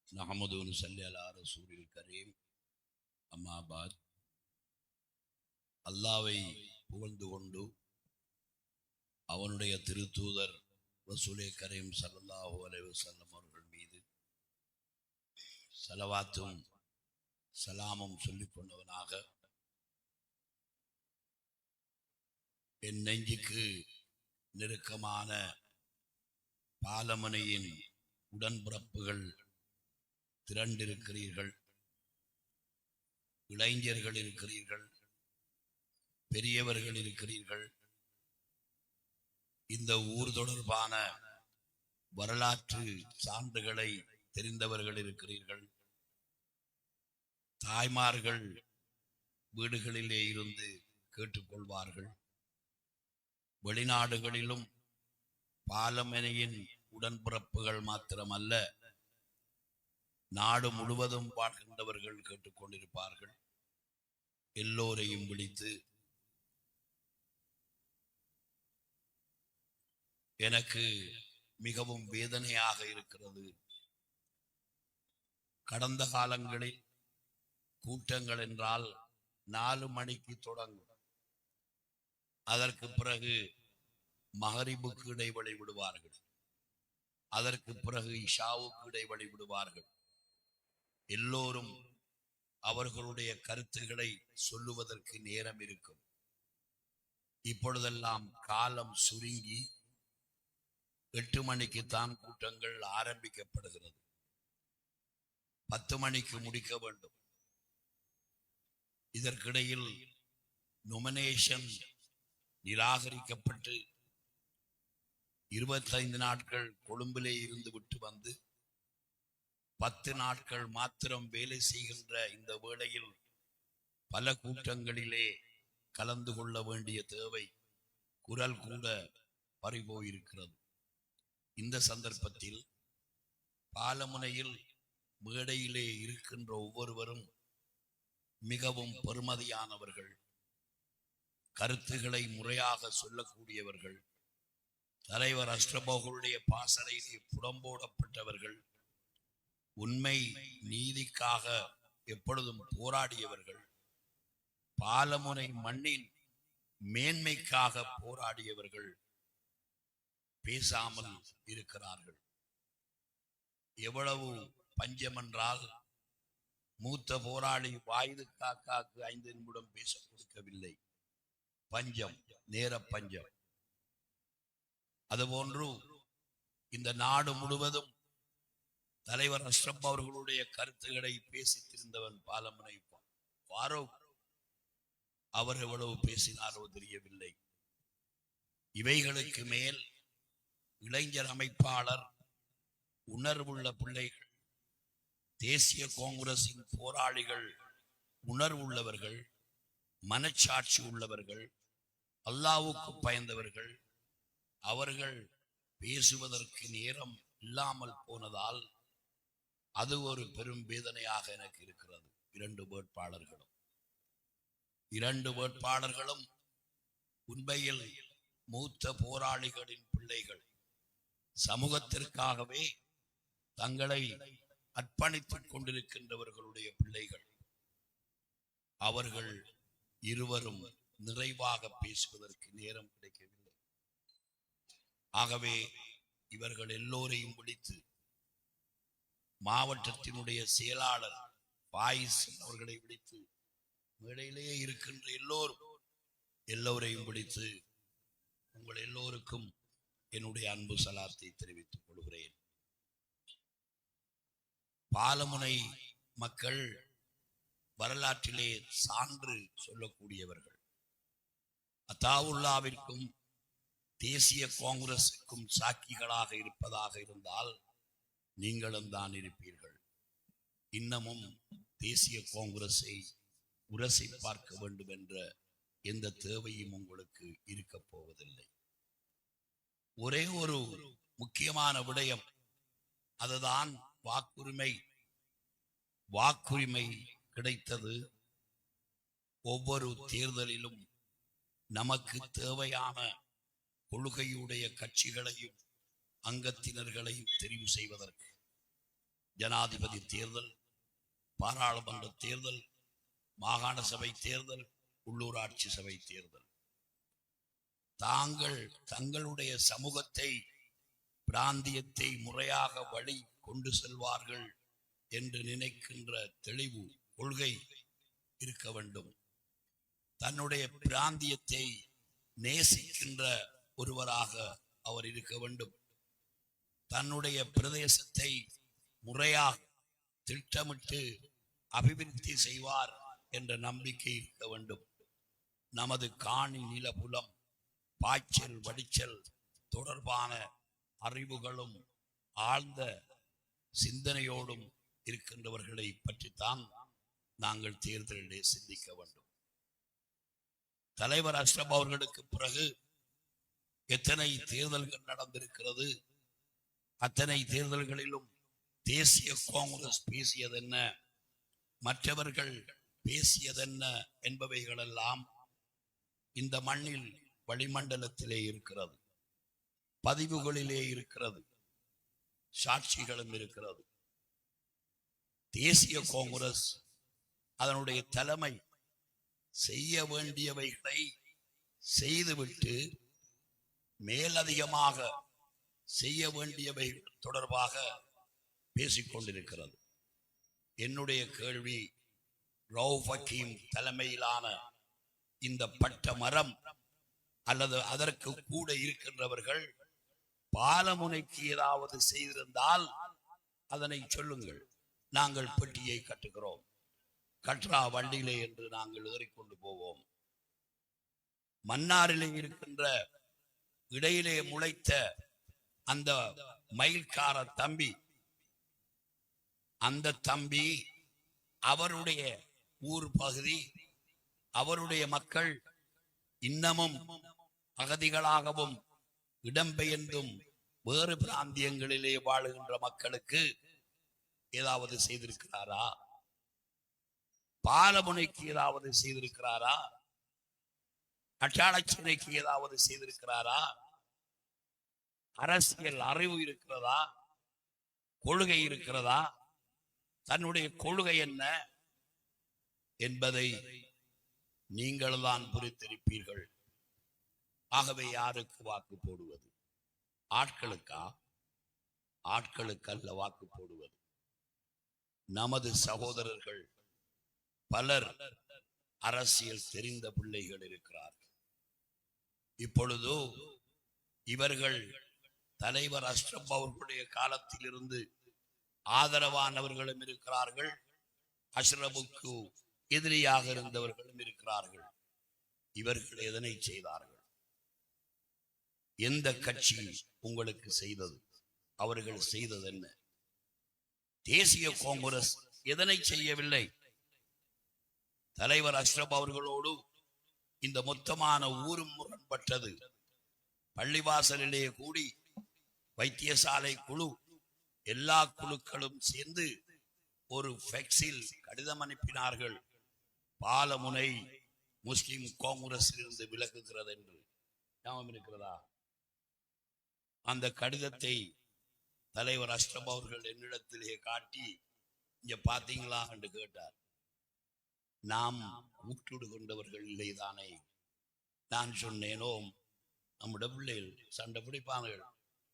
நஹ்மது வ நுஸல்லி அலா ரசூலில் கரீம். அம்மா பாத். அல்லாஹ்வை புகழ்ந்து கொண்டு அவனுடைய திருத்தூதர் ரசூலே கரீம் ஸல்லல்லாஹு அலைஹி வஸல்லம் அவர்கள் மீது ஸலவாத்தும் சலாமும் சொல்லிக் கொண்டவனாக என் நெஞ்சுக்கு நெருக்கமான பாலமனையின் உடன்பிறப்புகள் திரண்டிருக்கிறீர்கள், இளைஞர்கள் இருக்கிறீர்கள், பெரியவர்கள் இருக்கிறீர்கள், இந்த ஊர் தொடர்பான வரலாற்று சான்றுகளை தெரிந்தவர்கள் இருக்கிறீர்கள், தாய்மார்கள் வீடுகளிலே இருந்து கேட்டுக்கொள்வார்கள். வெளிநாடுகளிலும் பாலமனையின் உடன்பிறப்புகள் மாத்திரமல்ல, நாடு முழுவதும் வாழ்கின்றவர்கள் கேட்டுக்கொண்டிருப்பார்கள். எல்லோரையும் விழித்து எனக்கு மிகவும் வேதனையாக இருக்கிறது. கடந்த காலங்களில் கூட்டங்கள் என்றால் 4 மணிக்கு தொடங்கும், அதற்கு பிறகு மகரிபுக்கு இடைவெளி விடுவார்கள். அதற்கு பிறகு இஷாவுக்கு இடைவெளி விடுவார்கள். எல்லோரும் அவர்களுடைய கருத்துக்களை சொல்லுவதற்கு நேரம் இருக்கும். இப்பொழுதெல்லாம் காலம் சுருங்கி 8 மணிக்குத்தான் கூட்டங்கள் ஆரம்பிக்கப்படுகிறது. 10 மணிக்கு முடிக்க வேண்டும். இதற்கிடையில் நொமினேஷன் நிராகரிக்கப்பட்டு 25 நாட்கள் கொழும்பிலே இருந்து விட்டு வந்து 10 நாட்கள் மாத்திரம் வேலை செய்கின்ற இந்த வேளையில் பல கூட்டங்களிலே கலந்து கொள்ள வேண்டிய தேவை குரல் கூட பறிபோயிருக்கிறது. இந்த சந்தர்ப்பத்தில் பாலமுனையில் மேடையிலே இருக்கின்ற ஒவ்வொருவரும் மிகவும் பெருமதியானவர்கள், கருத்துக்களை முறையாக சொல்லக்கூடியவர்கள், தலைவர் அஷ்ரபோகளுடைய பாசறையிலே புடம்போடப்பட்டவர்கள், உண்மை நீதிக்காக எப்பொழுதும் போராடியவர்கள், பாலமுனை மண்ணின் மேன்மைக்காக போராடியவர்கள் பேசாமல் இருக்கிறார்கள். எவ்வளவு பஞ்சம் என்றால் மூத்த போராளி வாயுது காக்காக்கு 5 நிமிடம் பேச கொடுக்கவில்லை. பஞ்சம், நேர பஞ்சம். அதுபோன்று இந்த நாடு முழுவதும் தலைவர் அஷ்ரப் அவர்களுடைய கருத்துக்களை பேசித்திருந்தவன் பாலமுனை ஃபாரூக். அவர் எவ்வளவு பேசினாரோ தெரியவில்லை. இவைகளுக்கு மேல் இளைஞர் அமைப்பாளர், உணர்வுள்ள பிள்ளைகள், தேசிய காங்கிரசின் போராளிகள், உணர்வுள்ளவர்கள், மனச்சாட்சி உள்ளவர்கள், அல்லாஹ்வுக்கு பயந்தவர்கள், அவர்கள் பேசுவதற்கு நேரம் இல்லாமல் போனதால் அது ஒரு பெரும் வேதனையாக எனக்கு இருக்கிறது. 2 வேட்பாளர்களும் உண்மையில் மூத்த போராளிகளின் பிள்ளைகள், சமூகத்திற்காகவே தங்களை அர்ப்பணித்துக் கொண்டிருக்கின்றவர்களுடைய பிள்ளைகள். அவர்கள் இருவரும் நிறைவாக பேசுவதற்கு நேரம் கிடைக்கவில்லை. ஆகவே இவர்கள் எல்லோரையும் விழித்து மாவட்டத்தினுடைய செயலாளர் பாயிஸ் அவர்களை விழித்து மேடையிலேயே இருக்கின்ற எல்லோரையும் விழித்து உங்கள் எல்லோருக்கும் என்னுடைய அன்பு சலாத்தை தெரிவித்துக் கொள்கிறேன். பாலமுனை மக்கள் வரலாற்றிலே சான்று சொல்லக்கூடியவர்கள். அத்தாவுல்லாவிற்கும் தேசிய காங்கிரசுக்கும் சாக்கிகளாக இருப்பதாக இருந்தால் நீங்களும் தான் இருப்பீர்கள். இன்னமும் தேசிய காங்கிரஸை உரசி பார்க்க வேண்டும் என்ற எந்த தேவையும் உங்களுக்கு இருக்க போவதில்லை. ஒரே ஒரு முக்கியமான விடயம், அதுதான் வாக்குரிமை. வாக்குரிமை கிடைத்தது. ஒவ்வொரு தேர்தலிலும் நமக்கு தேவையான கொள்கையுடைய கட்சிகளையும் அங்கத்தினர்களையும் தெரிவு செய்வதற்கு ஜனாதிபதி தேர்தல், பாராளுமன்ற தேர்தல், மாகாண சபை தேர்தல், உள்ளூராட்சி சபை தேர்தல், தங்களுடைய சமூகத்தை, பிராந்தியத்தை முறையாக வழி கொண்டு செல்வார்கள் என்று நினைக்கின்ற தெளிவு, கொள்கை இருக்க வேண்டும். தன்னுடைய பிராந்தியத்தை நேசிக்கின்ற ஒருவராக அவர் இருக்க வேண்டும். தன்னுடைய பிரதேசத்தை முறையாக திட்டமிட்டு அபிவிருத்தி செய்வார் என்ற நம்பிக்கை இருக்க வேண்டும். நமது காணி, நிலபுலம், பாய்ச்சல், வடிச்சல் தொடர்பான அறிவுகளும் ஆழ்ந்த சிந்தனையோடும் இருக்கின்றவர்களை பற்றித்தான் நாங்கள் தேர்தலிலே சிந்திக்க வேண்டும். தலைவர் அஷ்ரப் அவர்களுக்கு பிறகு எத்தனை தேர்தல்கள் நடந்திருக்கிறது. அத்தனை தேர்தல்களிலும் தேசிய காங்கிரஸ் பேசியதென்ன, மற்றவர்கள் பேசியதென்ன என்பவைகளெல்லாம் இந்த மண்ணில் வளிமண்டலத்திலே இருக்கிறது, பதிவுகளிலே இருக்கிறது, சாட்சிகளும் இருக்கிறது. தேசிய காங்கிரஸ் அதனுடைய தலைமை செய்ய வேண்டியவைகளை செய்துவிட்டு மேலதிகமாக செய்ய வேண்டியவை தொடர்பாக பேசிக்கொண்டிருக்கிறது. என்னுடைய கேள்வி, ரவுஃப் ஹக்கீம் தலைமையிலான இந்த பட்ட மரம் அல்லது அதற்கு கூட இருக்கின்றவர்கள் பாலமுனைக்கு ஏதாவது செய்திருந்தால் அதனை சொல்லுங்கள். நாங்கள் பெட்டியை கட்டுகிறோம், கற்றா வண்டியிலே என்று நாங்கள் ஏறிக்கொண்டு போவோம். மன்னாரிலே இருக்கின்ற இடையிலே முளைத்த அந்த மயில்கார தம்பி, அந்த தம்பி அவருடைய ஊர் பகுதி, அவருடைய மக்கள் இன்னமும் அகதிகளாகவும் இடம்பெயர்ந்தும் வேறு பிராந்தியங்களிலே வாழுகின்ற மக்களுக்கு ஏதாவது செய்திருக்கிறாரா? பாலமுனைக்கு ஏதாவது செய்திருக்கிறாரா? அட்டாளச்சினைக்கு ஏதாவது செய்திருக்கிறாரா? அரசியல் அறிவு இருக்கிறதா? கொள்கை இருக்கிறதா? தன்னுடைய கொள்கை என்ன என்பதை நீங்கள் தான் புரிந்திருப்பீர்கள். ஆகவே யாருக்கு வாக்கு போடுவது? ஆட்களுக்கா? ஆட்களுக்கு அல்ல வாக்கு போடுவது. நமது சகோதரர்கள் பலர் அரசியல் தெரிந்த பிள்ளைகள் இருக்கிறார்கள். இப்பொழுது இவர்கள் தலைவர் அஷ்ரப் அவர்களுடைய காலத்தில் இருந்து ஆதரவானவர்களும் இருக்கிறார்கள், அஷ்ரபுக்கு எதிரியாக இருந்தவர்களும் இருக்கிறார்கள். இவர்கள் எதனை செய்தார்கள்? எந்த கட்சி உங்களுக்கு செய்தது? அவர்கள் செய்தது என்ன? தேசிய காங்கிரஸ் எதனை செய்யவில்லை? தலைவர் அஷ்ரப் அவர்களோடு இந்த மொத்தமான ஊரும் முரண்பட்டது. பள்ளிவாசலிலே கூடி வைத்தியசாலை குழு, எல்லா குழுக்களும் சேர்ந்து ஒரு ஃபெக்ஸில் கடிதம் அனுப்பினார்கள், பாலமுனை முஸ்லிம் காங்கிரஸில் இருந்து விலகுகிறது என்று. ஞாபகம் இருக்கிறதா? அந்த கடிதத்தை தலைவர் அஷ்ரப் அவர்கள் என்னிடத்திலே காட்டி, இங்க பாத்தீங்களா என்று கேட்டார். நாம் ஊட்டுடு கொண்டவர்கள் இல்லைதானே? நான் சொன்னேனோ, நம்முடைய பிள்ளைகள் சண்டை பிடிப்பார்கள்,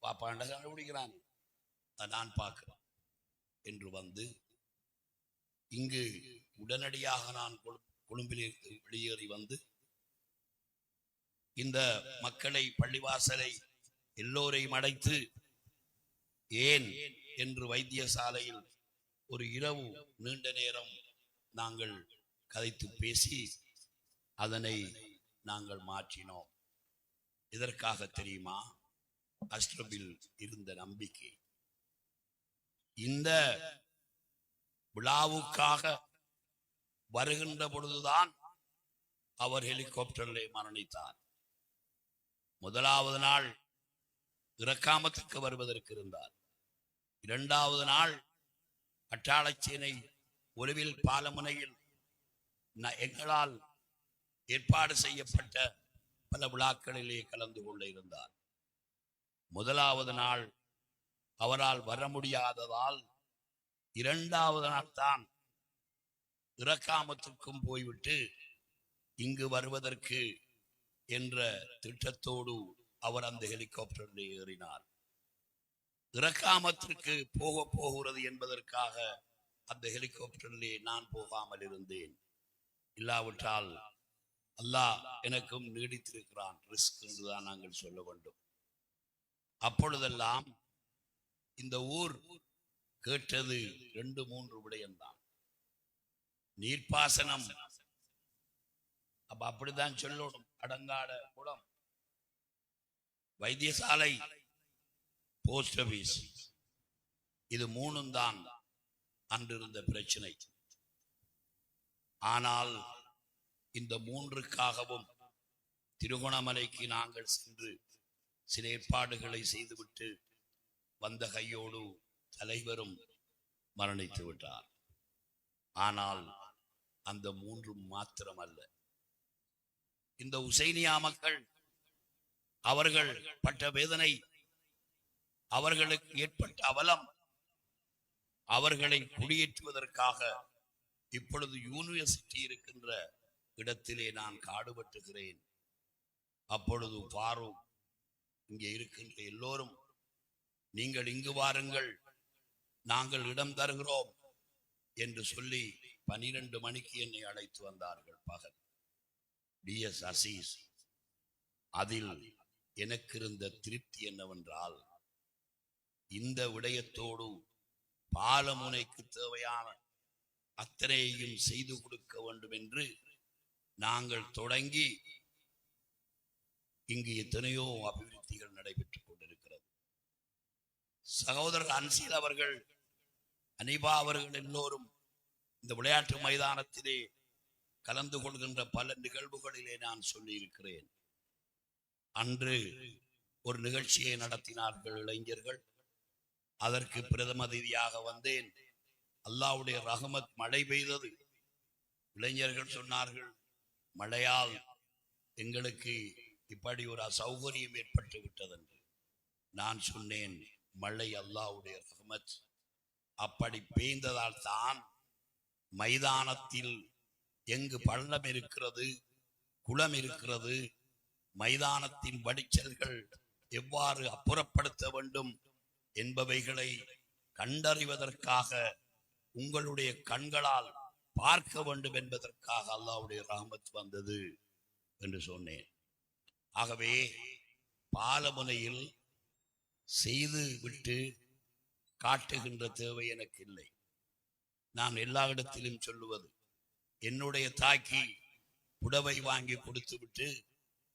பாப்பாண்ட சண்டை பிடிக்கிறான், நான் பார்க்கிறேன் என்று வந்து இங்கு உடனடியாக நான் கொழும்பிலிருந்து வெளியேறி வந்து இந்த மக்களை, பள்ளிவாசலை எல்லோரையும் அடைத்து, ஏன் என்று வைத்தியசாலையில் ஒரு இரவு நீண்ட நேரம் நாங்கள் கதைத்து பேசி அதனை நாங்கள் மாற்றினோம். இதற்காக தெரியுமா? அஷ்ரபில் இருந்த நம்பிக்கை. இந்த விழாவுக்காக வருகின்ற பொழுதுதான் அவர் ஹெலிகாப்டரிலே மரணித்தார். முதலாவது நாள் இறக்காமத்துக்கு வருவதற்கு இருந்தார். இரண்டாவது நாள் அட்டாளச்சேனை ஒலிவில் பாலமுனையில் எங்களால் ஏற்பாடு செய்யப்பட்ட பல விழாக்களிலே கலந்து கொள்ள இருந்தார். முதலாவது நாள் அவரால் வர முடியாததால் இரண்டாவது நாள் தான் இறக்காமத்துக்கும் போய்விட்டு இங்கு வருவதற்கு என்ற திட்டத்தோடு அவர் அந்த ஹெலிகாப்டரில் ஏறினார். இறக்காமத்திற்கு போகிறது என்பதற்காக அந்த ஹெலிகாப்டரிலே நான் போகாமல் இருந்தேன். இல்லாவிட்டால் அல்லாஹ் எனக்கும் நீடித்திருக்கிறான், ரிஸ்க் என்றுதான் நாங்கள் சொல்ல வேண்டும். அப்பொழுதெல்லாம் இந்த ஊர் கேட்டது 2-3 விடயம்தான். நீர்ப்பாசனம், அப்ப அப்படித்தான் சொல்லணும், அடங்காட குளம், வைத்தியசாலை, போஸ்ட் ஆபீஸ், இது 3 தான் அன்றிருந்த பிரச்சனை. ஆனால் இந்த 3க்காகவும் திருகோணமலைக்கு நாங்கள் சென்று சில ஏற்பாடுகளை செய்துவிட்டு வந்த கையோடு தலைவரும் மரணித்து விட்டார். ஆனால் அந்த 3 மாத்திரமல்ல, இந்த உசைனியா மக்கள் அவர்கள் பட்ட வேதனை, அவர்களுக்கு ஏற்பட்ட அவலம், அவர்களை குடியேற்றுவதற்காக இப்பொழுது யூனிவர்சிட்டி இருக்கின்ற இடத்திலே நான் காடு வெட்டுகிறேன். அப்பொழுது ஃபாரூக் இங்கே இருக்கின்ற எல்லோரும் நீங்கள் இங்கு வாருங்கள், நாங்கள் இடம் தருகிறோம் என்று சொல்லி 12 மணிக்கு என்னை அழைத்து வந்தார்கள் பகல். டிஎஸ் அசீஸ். அதில் எனக்கு இருந்த திருப்தி என்னவென்றால், இந்த விடயத்தோடு பாலமுனைக்கு தேவையான அத்தனையையும் செய்து கொடுக்க வேண்டும் என்று நாங்கள் தொடங்கி இங்கு எத்தனையோ அபிவிருத்திகள் நடைபெற்றுக் கொண்டிருக்கிறது. சகோதரர் அன்சீல் அவர்கள், அனிபா அவர்கள் எல்லோரும் இந்த விளையாட்டு மைதானத்திலே கலந்து கொள்கின்ற பல நிகழ்வுகளிலே நான் சொல்லி இருக்கிறேன். அன்று ஒரு நிகழ்ச்சியை நடத்தினார்கள் இளைஞர்கள். அதற்கு பிரதம அதிதியாக வந்தேன். அல்லாஹ்வுடைய ரஹமத், மழை பெய்தது. இளைஞர்கள் சொன்னார்கள், மழையால் எங்களுக்கு இப்படி ஒரு அசௌகரியம் ஏற்பட்டு விட்டது என்று. நான் சொன்னேன், மழை அல்லாஹ்வுடைய ரஹமத். அப்படி பெய்ந்ததால் தான் மைதானத்தில் எங்கு பள்ளம் இருக்கிறது, குளம் இருக்கிறது, மைதானத்தின் வடிச்சல்கள் எவ்வாறு அப்புறப்படுத்த வேண்டும் என்பவைகளை கண்டறிவதற்காக, உங்களுடைய கண்களால் பார்க்க வேண்டும் என்பதற்காக அல்லாஹ்வுடைய ரஹமத் வந்தது என்று சொன்னேன். ஆகவே பாலமுனையில் செய்து விட்டு காட்டுகின்ற தேவை எனக்கு இல்லை. நான் எல்லா இடத்திலும் சொல்லுவது, என்னுடைய தாய்க்கு புடவை வாங்கி கொடுத்து விட்டு,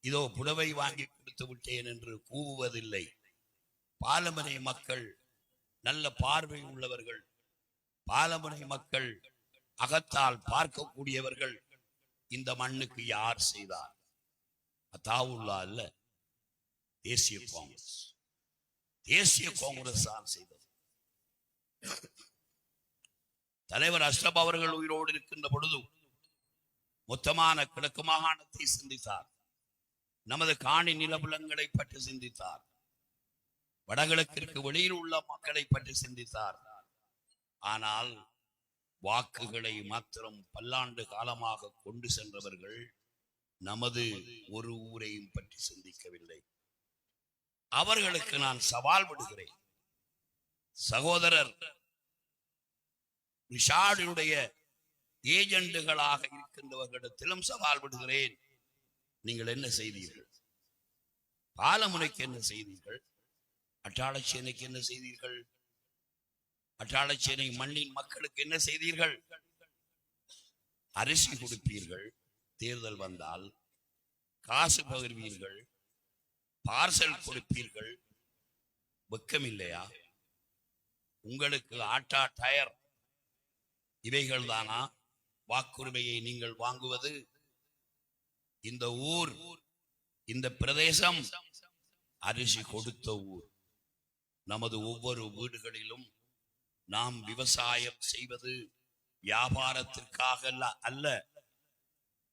இதோ புடவை வாங்கி கொடுத்து விட்டேன் என்று கூவுவதில்லை. பாலமுனை மக்கள் நல்ல பார்வை உள்ளவர்கள், பாலமுனை மக்கள் அகத்தால் பார்க்கக்கூடியவர்கள். இந்த மண்ணுக்கு யார் செய்தார்? அத்தாவுல்லா அல்ல, தேசிய காங்கிரஸ். தேசிய காங்கிரஸ் தான் செய்தது. தலைவர் அஷ்ரப் அவர்கள் உயிரோடு இருக்கின்ற பொழுது மொத்தமான கிழக்கு மாகாணத்தை சிந்தித்தார். நமது காணி நிலபுலங்களை பற்றி சிந்தித்தார். வடகிழக்கிற்கு வெளியில் உள்ள மக்களை பற்றி சிந்தித்தார். ஆனால் வாக்குகளை மாத்திரம் பல்லாண்டு காலமாக கொண்டு சென்றவர்கள் நமது ஒரு ஊரையும் பற்றி சிந்திக்கவில்லை. அவர்களுக்கு நான் சவால் விடுகிறேன். சகோதரர் ரிஷாடினுடைய ஏஜெண்டுகளாக இருக்கின்றவர்களிடத்திலும் சவால் விடுகிறேன். நீங்கள் என்ன செய்தீர்கள்? பாலமுனைக்கு என்ன செய்தீர்கள்? அட்டாளச்சேனைக்கு என்ன செய்தீர்கள்? அட்டாளச்சேனை மண்ணின் மக்களுக்கு என்ன செய்தீர்கள்? அரிசி கொடுப்பீர்கள், தேர்தல் வந்தால் காசு பகிர்வீர்கள், பார்சல் கொடுப்பீர்கள். வெக்கம் இல்லையா உங்களுக்கு? ஆட்டா டயர் இவைகள் தானா வாக்குரிமையை நீங்கள் வாங்குவது? இந்த ஊர், இந்த பிரதேசம் அரிசி கொடுத்த ஊர். நமது ஒவ்வொரு வீடுகளிலும் நாம் விவசாயம் செய்வது வியாபாரத்திற்காக அல்ல,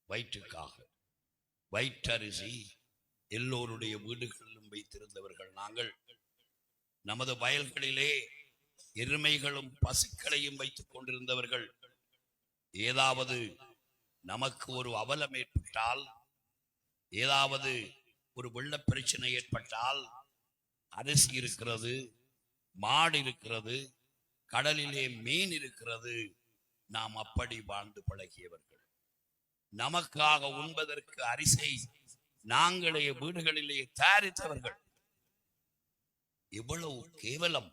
வயிற்றுக்காக. வயிற்றரிசி எல்லோருடைய வீடுகளிலும் வைத்திருந்தவர்கள் நாங்கள். நமது வயல்களிலே எருமைகளும் பசுக்களையும் வைத்துக் கொண்டிருந்தவர்கள். ஏதாவது நமக்கு ஒரு அவலம் ஏற்பட்டால், ஏதாவது ஒரு வெள்ள பிரச்சனை ஏற்பட்டால், அரிசி இருக்கிறது, மாடு இருக்கிறது, கடலிலே மீன் இருக்கிறது. நாம் அப்படி வாழ்ந்து பழகியவர்கள். நமக்காக உண்பதற்கு அரிசி நாங்களே வீடுகளிலே தயாரித்தவர்கள். எவ்வளவு கேவலம்!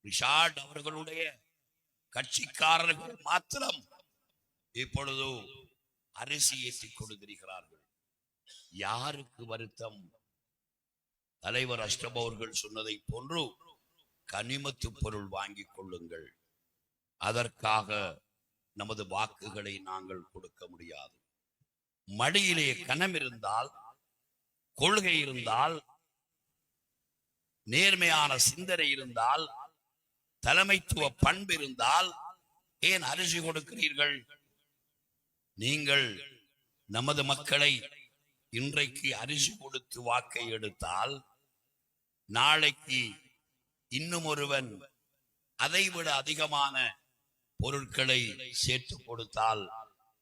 ரிஷாட் அவர்களுடைய கட்சிக்காரர்கள் மாத்திரம் இப்பொழுது அரிசி ஏற்றிக் கொடுத்திருக்கிறார்கள். யாருக்கு வருத்தம்? தலைவர் அஷ்ரப் அவர்கள் சொன்னதை போன்று கனிமத்து பொருள் வாங்கிக் கொள்ளுங்கள். அதற்காக நமது வாக்குகளை நாங்கள் கொடுக்க முடியாது. மடியிலே கனம் இருந்தால், கொள்கை இருந்தால், நேர்மையான சிந்தனை இருந்தால், தலைமைத்துவ பண்பு இருந்தால் ஏன் அரிசி கொடுக்கிறீர்கள்? நீங்கள் நமது மக்களை இன்றைக்கு அரிசி கொடுத்து வாக்கை எடுத்தால், நாளைக்கு இன்னும் ஒருவன் அதைவிட அதிகமான பொருட்களை சேர்த்து கொடுத்தால்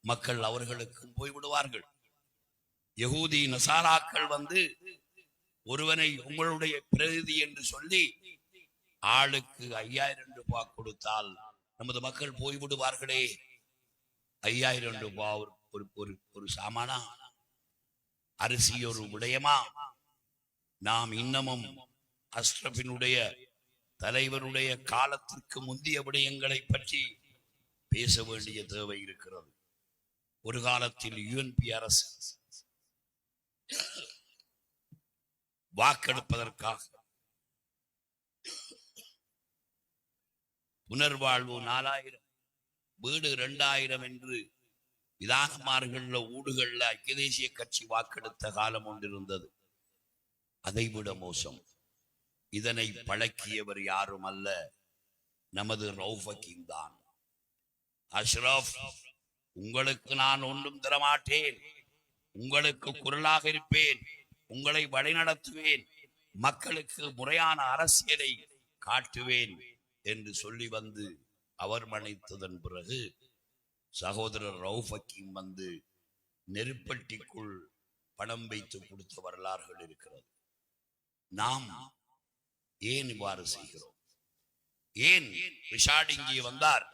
மக்கள் அவர்களுக்கு போய்விடுவார்கள். யகூதி நசாராக்கள் வந்து ஒருவனை உங்களுடைய பிரதிநிதி என்று சொல்லி ஆளுக்கு 5000 ரூபாய் கொடுத்தால் நமது மக்கள் போய்விடுவார்களே. 5000 ரூபாய் ஒரு சாமானா? அரிசி ஒரு விடயமா? நாம் இன்னமும் அஷ்ரபினுடைய தலைவருடைய காலத்திற்கு முந்தைய விடயங்களை பற்றி பேச வேண்டிய தேவை இருக்கிறது. ஒரு காலத்தில் யுஎன்பி அரசு வாக்கெடுப்பதற்காக புனர்வாழ்வு 4000, வீடு 2000 என்று விதானமார்கள்ல ஊடுகள்ல ஐக்கிய தேசிய கட்சி வாக்கெடுத்த காலம் ஒன்றிருந்தது. அதைவிட மோசம். இதனை பழக்கியவர் யாரும் அல்ல, நமது ரவுஃப் ஹக்கீம் தான். அஷ்ரப், உங்களுக்கு நான் ஒன்றும் தரமாட்டேன், உங்களுக்கு குரலாக இருப்பேன், உங்களை வழிநடத்துவேன், மக்களுக்கு முறையான அரசியலை காட்டுவேன் என்று சொல்லி வந்து அவர் மன்னித்ததன் பிறகு சகோதரர் ரவுஃப் ஹக்கீம் வந்து நெருப்பட்டிக்குள் பணம் வைத்து கொடுத்த வரலாறுகள் இருக்கிறது. நாம் ஏன் இவ்வாறு செய்கிறோம்? ஏன் ரிஷாட் இங்கே வந்தார்?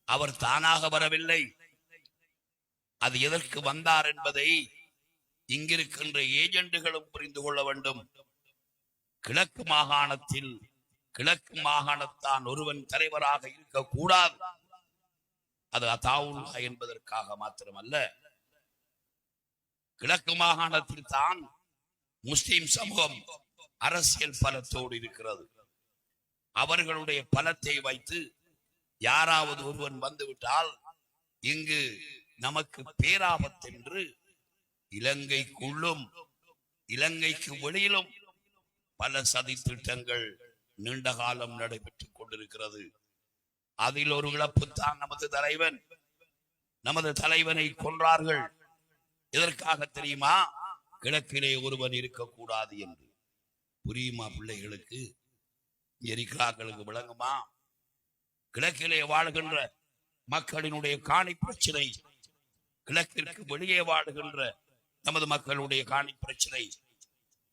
அவர் தானாக வரவில்லை. அது எதற்கு வந்தார் என்பதை இங்கிருக்கின்ற ஏஜெண்டுகளும் புரிந்து கொள்ள வேண்டும். கிழக்கு மாகாணத்தான் ஒருவன் தலைவராக இருக்கக்கூடாது. அது அதாவுல்லா என்பதற்காக மாத்திரமல்ல, கிழக்கு மாகாணத்தில் தான் முஸ்லிம் சமூகம் அரசியல் பலத்தோடு இருக்கிறது. அவர்களுடைய பலத்தை வைத்து யாராவது ஒருவன் வந்துவிட்டால் இங்கு நமக்கு பேராபத்தென்று இலங்கைக்குள்ளும் இலங்கைக்கு வெளியிலும் பல சதி திட்டங்கள் நீண்ட காலம் நடைபெற்றுக் கொண்டிருக்கிறது. அதில் ஒரு இழப்புத்தான் நமது தலைவனை கொன்றார்கள். எதற்காக தெரியுமா? கிழக்கிலே ஒருவன் இருக்கக்கூடாது என்று. புரியுமா பிள்ளைகளுக்கு? எரிக்கிறார்களுக்கு விளங்குமா? கிழக்கிலே வாழ்கின்ற மக்களினுடைய காணி பிரச்சனை, கிழக்கிற்கு வெளியே வாழ்கின்ற நமது மக்களுடைய காணி பிரச்சனை,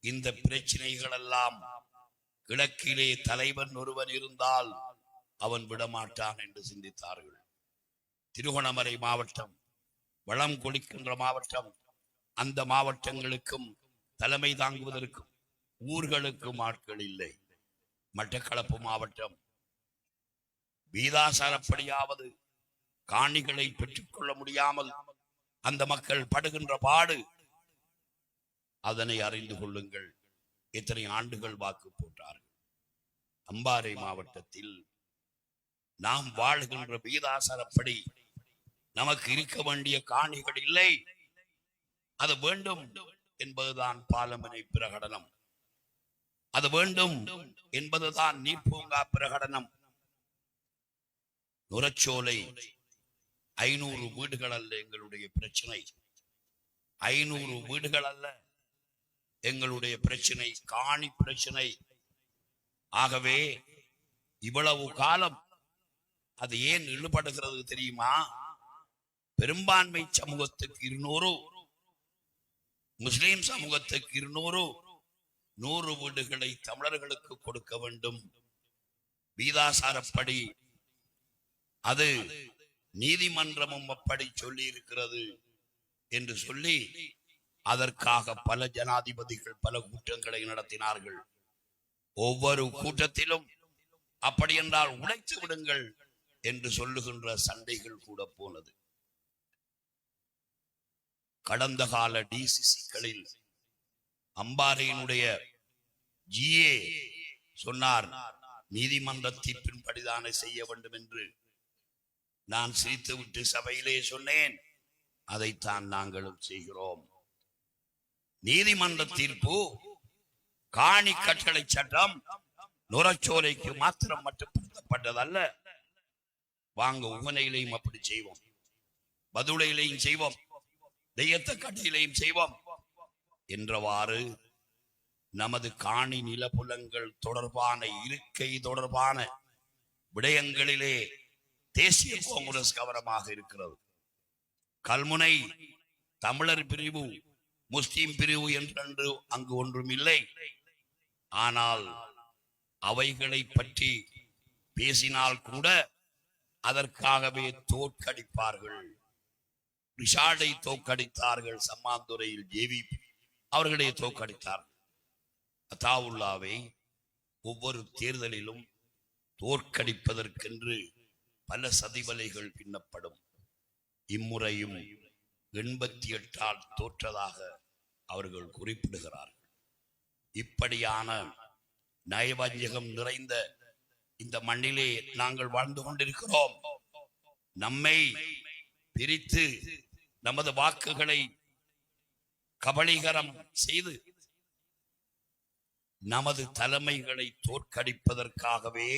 இந்த பிரச்சனைகள் எல்லாம் கிழக்கிலே தலைவன் ஒருவன் இருந்தால் அவன் விடமாட்டான் என்று சிந்தித்தார்கள். திருகோணமலை மாவட்டம் வளம் கொளிக்கின்ற மாவட்டம். அந்த மாவட்டங்களுக்கும் தலைமை தாங்குவதற்கும் ஊர்களுக்கும் ஆட்கள் இல்லை. மட்டக்களப்பு மாவட்டம் வீதாசாரப்படியாவது காணிகளை பெற்றுக்கொள்ள முடியாமல் அந்த மக்கள் படுகின்ற பாடு, அதனை அறிந்து கொள்ளுங்கள். எத்தனை ஆண்டுகள் வாக்கு போட்டார்கள். அம்பாறை மாவட்டத்தில் நாம் வாழ்கின்ற வீதாசாரப்படி நமக்கு இருக்க வேண்டிய காணிகள் இல்லை. அது வேண்டும் என்பதுதான் பாலமனை பிரகடனம், அது வேண்டும் என்பதுதான் நீர்பூங்கா பிரகடனம். நுரச்சோலை 500 வீடுகள் அல்ல எங்களுடைய பிரச்சனை. 500 வீடுகள் அல்ல எங்களுடைய பிரச்சனை, காணி பிரச்சனை. ஆகவே இவ்வளவு காலம் அது ஏன் இழுபடுகிறது தெரியுமா? பெரும்பான்மை சமூகத்துக்கு 200, முஸ்லிம் சமூகத்துக்கு 200, 100 வீடுகளை தமிழர்களுக்கு கொடுக்க வேண்டும். வீதாசாரப்படி அது நீதிமன்றமும் அப்படி சொல்லி இருக்கிறது என்று சொல்லி அதற்காக பல ஜனாதிபதிகள் பல கூட்டங்களை நடத்தினார்கள். ஒவ்வொரு கூட்டத்திலும் அப்படி என்றால் உடைத்து விடுங்கள் என்று சொல்லுகின்ற சண்டைகள் கூட போனது. கடந்த கால டிசிசிகளில் அம்பாறையினுடைய ஜிஏ சொன்னார், நீதிமன்ற தீர்ப்பின்படிதானே செய்ய வேண்டும் என்று. நான் சிரித்துவிட்டு சபையிலே சொன்னேன், அதைத்தான் நாங்களும் செய்கிறோம். நீதிமன்ற தீர்ப்பு காணி கட்டளை சட்டம் நுரச்சோலைக்கு மாத்திரம் மட்டுப்படுத்தப்பட்டதல்ல. வாங்க, உவனையிலையும் அப்படி செய்வோம், பதுளையிலையும் செய்வோம், தெய்யத்தக்கட்டையிலையும் செய்வோம் என்றவாறு நமது காணி நிலப்புலங்கள் தொடர்பான இருக்கை தொடர்பான விடயங்களிலே தேசிய காங்கிரஸ் கவனமாக இருக்கிறது. கல்முனை தமிழர் பிரிவு முஸ்லிம் பிரிவு என்றென்று அங்கு ஒன்றும் இல்லை. ஆனால் அவைகளை பற்றி பேசினால் கூட அதற்காகவே தோற்கடிப்பார்கள். ரிஷாடை தோற்கடித்தார்கள், சம்மாந்துறையில் ஜேவிபி அவர்களே தோற்கடித்தார்கள். அத்தாவுல்லாவை ஒவ்வொரு தேர்தலிலும் தோற்கடிப்பதற்கென்று பல சதிவலைகள் பின்னப்படும். இம்முறையும் 88 தோற்றதாக அவர்கள் குறிப்பிடுகிறார்கள். இப்படியான நயவஞ்சகம் நிறைந்த இந்த மண்ணிலே நாங்கள் வாழ்ந்து கொண்டிருக்கிறோம். நம்மை பிரித்து நமது வாக்குகளை கபளீகரம் செய்து நமது தலைமைகளை தோற்கடிப்பதற்காகவே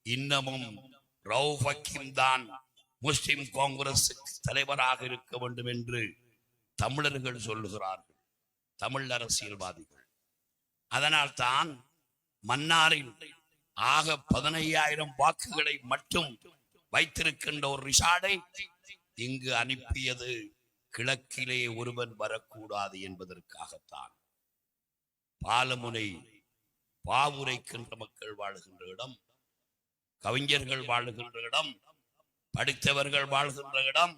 இன்னமும் ரவுஃப் ஹக்கீம் தான் முஸ்லிம் காங்கிரஸ் தலைவராக இருக்க வேண்டும் என்று தமிழர்கள் சொல்லுகிறார்கள், தமிழ் அரசியல்வாதிகள். அதனால் தான் மன்னாரில் ஆக 15,000 வாக்குகளை மட்டும் வைத்திருக்கின்ற ஒரு ரிஷாடை இங்கு அனுப்பியது கிழக்கிலே ஒருவன் வரக்கூடாது என்பதற்காகத்தான். பாலமுனை பாவுரைக்கின்ற மக்கள் வாழுகின்ற இடம், கவிஞர்கள் வாழுகின்ற இடம், படித்தவர்கள் வாழ்கின்ற இடம்.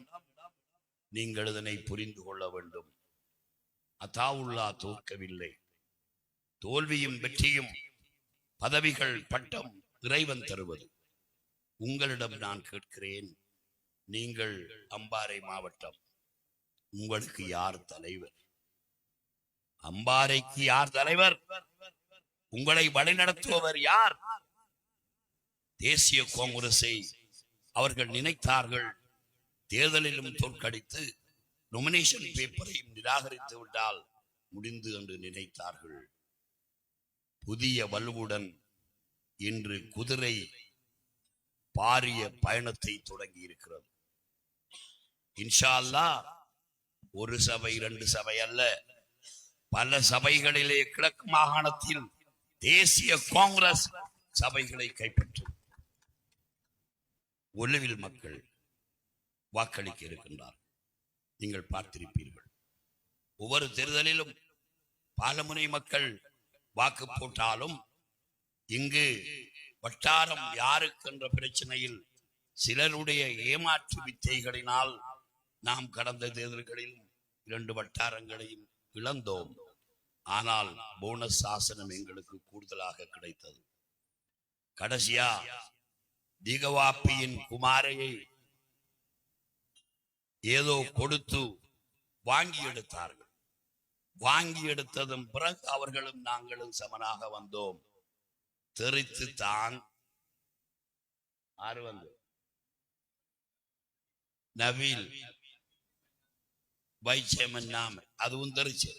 நீங்கள் இதனை புரிந்து கொள்ள வேண்டும். அத்தாவுல்லா தோற்கவில்லை. தோல்வியும் வெற்றியும் பதவிகள் பட்டம் இறைவன் தருவது. உங்களிடம் நான் கேட்கிறேன், நீங்கள் அம்பாறை மாவட்டம், உங்களுக்கு யார் தலைவர்? அம்பாறைக்கு யார் தலைவர்? உங்களை வழிநடத்துபவர் யார்? தேசிய காங்கிரஸை அவர்கள் நினைத்தார்கள் தேர்தலிலும் தோற்கடித்து நொமினேஷன் பேப்பரையும் நிராகரித்து விட்டால் முடிந்து என்று நினைத்தார்கள். புதிய வலுவுடன் இன்று குதிரை பாரிய பயணத்தை தொடங்கி இருக்கிறது. இன்ஷா அல்லாஹ் ஒரு சபை 2 சபை அல்ல, பல சபைகளிலே கிழக்கு மாகாணத்தில் தேசிய காங்கிரஸ் சபைகளை கைப்பற்றும். ஒலுவில் மக்கள் வாக்களிக்க இருக்கின்றார். நீங்கள் பார்த்திருப்பீர்கள், ஒவ்வொரு தேர்தலிலும் பாலமுனை மக்கள் வாக்கு போட்டாலும் இங்கு வட்டாரம் யாருக்கு என்ற பிரச்சனையில் சிலருடைய ஏமாற்று வித்தைகளினால் நாம் கடந்த தேர்தல்களில் 2 வட்டாரங்களையும் இழந்தோம். ஆனால் போனஸ் சாசனம் எங்களுக்கு கூடுதலாக கிடைத்தது. கடைசியா திகவாப்பியின் குமாரையை ஏதோ கொடுத்து வாங்கி எடுத்தார்கள். வாங்கி எடுத்ததும் பிறகு அவர்களும் நாங்களும் சமனாக வந்தோம். தெரித்து தான் நவீல் வைச்சேமன் நாம அதுவும் தெரிச்சு.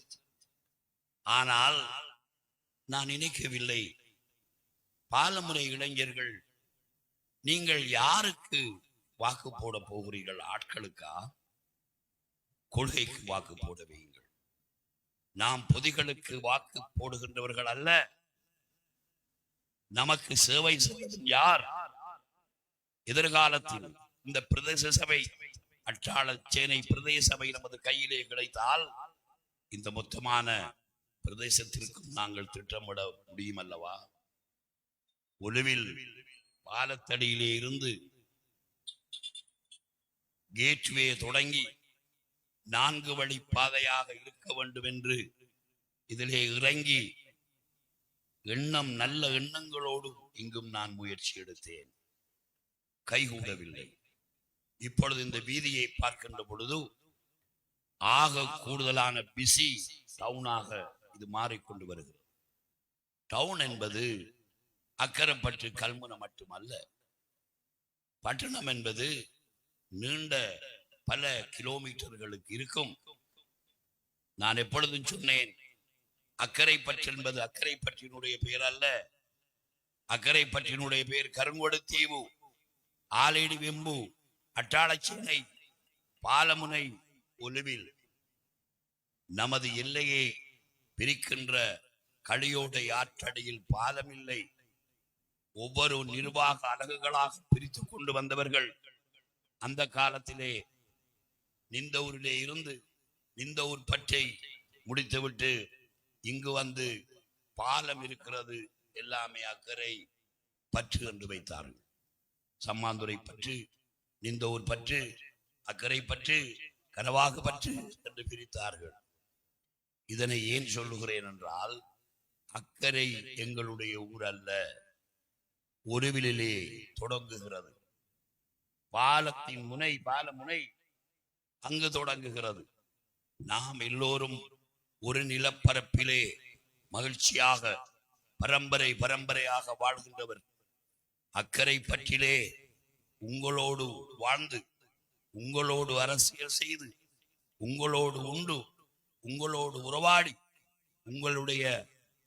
ஆனால் நான் நினைக்கவில்லை, பாலமுறை இளைஞர்கள் நீங்கள் யாருக்கு வாக்கு போட போகிறீர்கள்? ஆட்களுக்கா? கொள்கைக்கு வாக்கு போட வையுங்கள். நாம் பொதிகளுக்கு வாக்கு போடுகின்றவர்கள் அல்ல. நமக்கு சேவை செய்வதும் யார்? எதிர்காலத்தில் இந்த பிரதேச சபை அட்டாள சேனை பிரதேச சபை நமது கையிலே கிடைத்தால் இந்த மொத்தமான பிரதேசத்திற்கும் நாங்கள் திட்டமிட முடியும் அல்லவா? ஒலுவில் பாலத்தடியிலே இருந்து கேட்வே தொடங்கி 4 வழி பாதையாக இருக்க வேண்டும் என்று இதிலே இறங்கி நல்ல எண்ணங்களோடு இங்கும் நான் முயற்சி எடுத்தேன், கைகூடவில்லை. இப்பொழுது இந்த வீதியை பார்க்கின்ற பொழுது ஆக கூடுதலான பிஸி டவுனாக இது மாறிக்கொண்டு வருகிறது. டவுன் என்பது அக்கரப்பற்று கல்முனை மட்டுமல்ல. பட்டணம் என்பது நீண்ட பல கிலோமீட்டர்களுக்கு இருக்கும். நான் எப்பொழுதும் சொன்னேன், அக்கரைப்பற்று என்பது அக்கரைப்பற்றினுடைய பெயர் அல்ல. அக்கரைப்பற்றினுடைய பெயர் கருங்கொடு தீவு, ஆலேடி வெம்பு, அட்டாளச்சேனை, பாலமுனை, ஒலுவில். நமது எல்லையை பிரிக்கின்ற களியோடை ஆற்றடியில் பாலம் இல்லை. ஒவ்வொரு நிர்வாக அலகுகளாக பிரித்து கொண்டு வந்தவர்கள் அந்த காலத்திலே நிந்தவூரிலே இருந்து நிந்தவூர் பற்றை முடித்துவிட்டு இங்கு வந்து பாலம் இருக்கிறது, எல்லாமே அக்கறை பற்று என்று வைத்தார்கள். சம்மாந்துறை பற்று, நிந்தவூர் பற்று, அக்கறை பற்று, கனவாகு பற்று என்று பிரித்தார்கள். இதனை ஏன் சொல்லுகிறேன் என்றால், அக்கறை எங்களுடைய ஊர் அல்ல, ஒருவிலே தொடங்குகிறது. பாலத்தின் முனை, பால முனை அங்கு தொடங்குகிறது. நாம் எல்லோரும் ஒரு நிலப்பரப்பிலே மகிழ்ச்சியாக பரம்பரை பரம்பரையாக வாழ்கின்றவர். அக்கறை பற்றிலே உங்களோடு வாழ்ந்து, உங்களோடு அரசியல் செய்து, உங்களோடு உண்டு, உங்களோடு உறவாடி, உங்களுடைய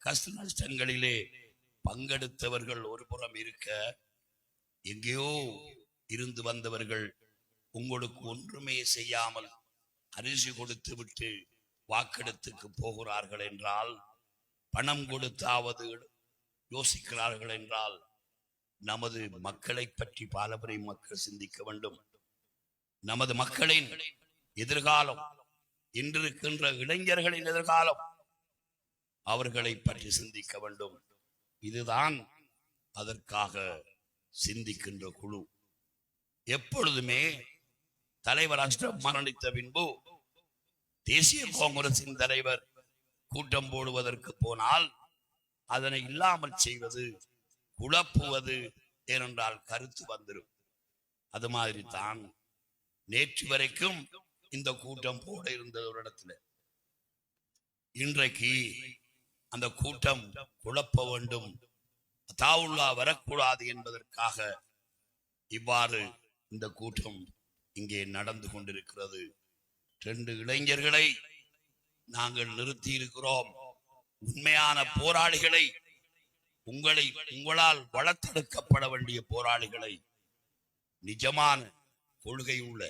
கஷ்ட நஷ்டங்களிலே பங்கெடுத்தவர்கள் ஒரு புறம் இருக்க, எங்கேயோ இருந்து வந்தவர்கள் உங்களுக்கு ஒன்றுமே செய்யாமல் அரிசி கொடுத்து விட்டு வாக்கெடுத்துக்கு போகிறார்கள் என்றால், பணம் கொடுத்தாவது யோசிக்கிறார்கள் என்றால், நமது மக்களை பற்றி பாலமுறை மக்கள் சிந்திக்க வேண்டும். நமது மக்களின் எதிர்காலம், இன்றிருக்கின்ற இளைஞர்களின் எதிர்காலம், அவர்களை பற்றி சிந்திக்க வேண்டும். இதுதான் அதற்காக சிந்திக்கின்ற குழு. எப்பொழுதுமே தலைவர் அஷ்ரப் மரணித்த பின்பு தேசிய காங்கிரசின் தலைவர் கூட்டம் போடுவதற்கு போனால் அதனை இல்லாமல் செய்வது, குழப்புவது ஏனென்றால் கருத்து வந்துடும். அது மாதிரி தான் நேற்று வரைக்கும் இந்த கூட்டம் போட இருந்தது ஒரு இடத்துல. இன்றைக்கு அந்த கூட்டம் குழப்ப வேண்டும், தாவுல்லா வரக்கூடாது என்பதற்காக இவ்வாறு இந்த கூட்டம் இங்கே நடந்து கொண்டிருக்கிறது. 2 இளைஞர்களை நாங்கள் நிறுத்தி இருக்கிறோம். உண்மையான போராளிகளை, உங்களால் வளர்த்தெடுக்கப்பட வேண்டிய போராளிகளை, நிஜமான கொள்கை உள்ள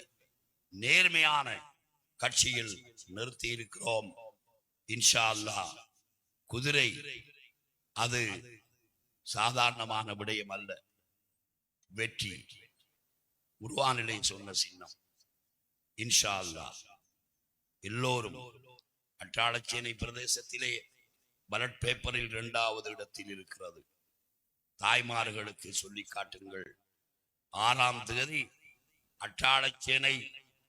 நேர்மையான கட்சியில் நிறுத்தி இருக்கிறோம். இன்ஷா அல்லாஹ் குதிரை அது சாதாரணமான விடயம் அல்ல. வெற்றி உருவானிலை சொன்ன சின்னம். இன்ஷா அல்லாஹ் எல்லோரும் அட்டாளச்சேனை பிரதேசத்திலே பலட் பேப்பரில் 2வது இடத்தில் இருக்கிறது. தாய்மார்களுக்கு சொல்லி காட்டுங்கள். 6ஆம் தேதி அட்டாளச்சேனை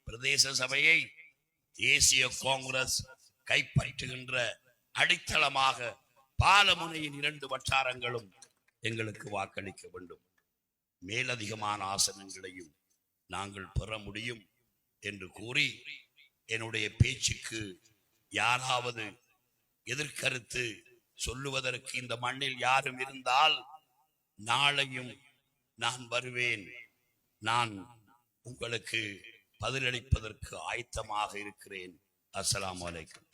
பிரதேச சபையை தேசிய காங்கிரஸ் கைப்பற்றுகின்ற அடித்தளமாக பாலமுனையின் 2 வட்டாரங்களும் எங்களுக்கு வாக்களிக்க வேண்டும். மேலதிகமான ஆசனங்களையும் நாங்கள் பெற முடியும் என்று கூறி, என்னுடைய பேச்சுக்கு யாராவது எதிர்கருத்து சொல்லுவதற்கு இந்த மண்ணில் யாரும் இருந்தால் நாளையும் நான் வருவேன். நான் உங்களுக்கு பதிலளிப்பதற்கு ஆயத்தமாக இருக்கிறேன். அஸ்ஸலாமு அலைக்கும்.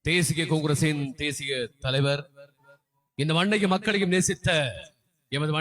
தேசிய காங்கிரசின் தேசிய தலைவர், இந்த மண்ணையும் மக்களையும் நேசித்த எமது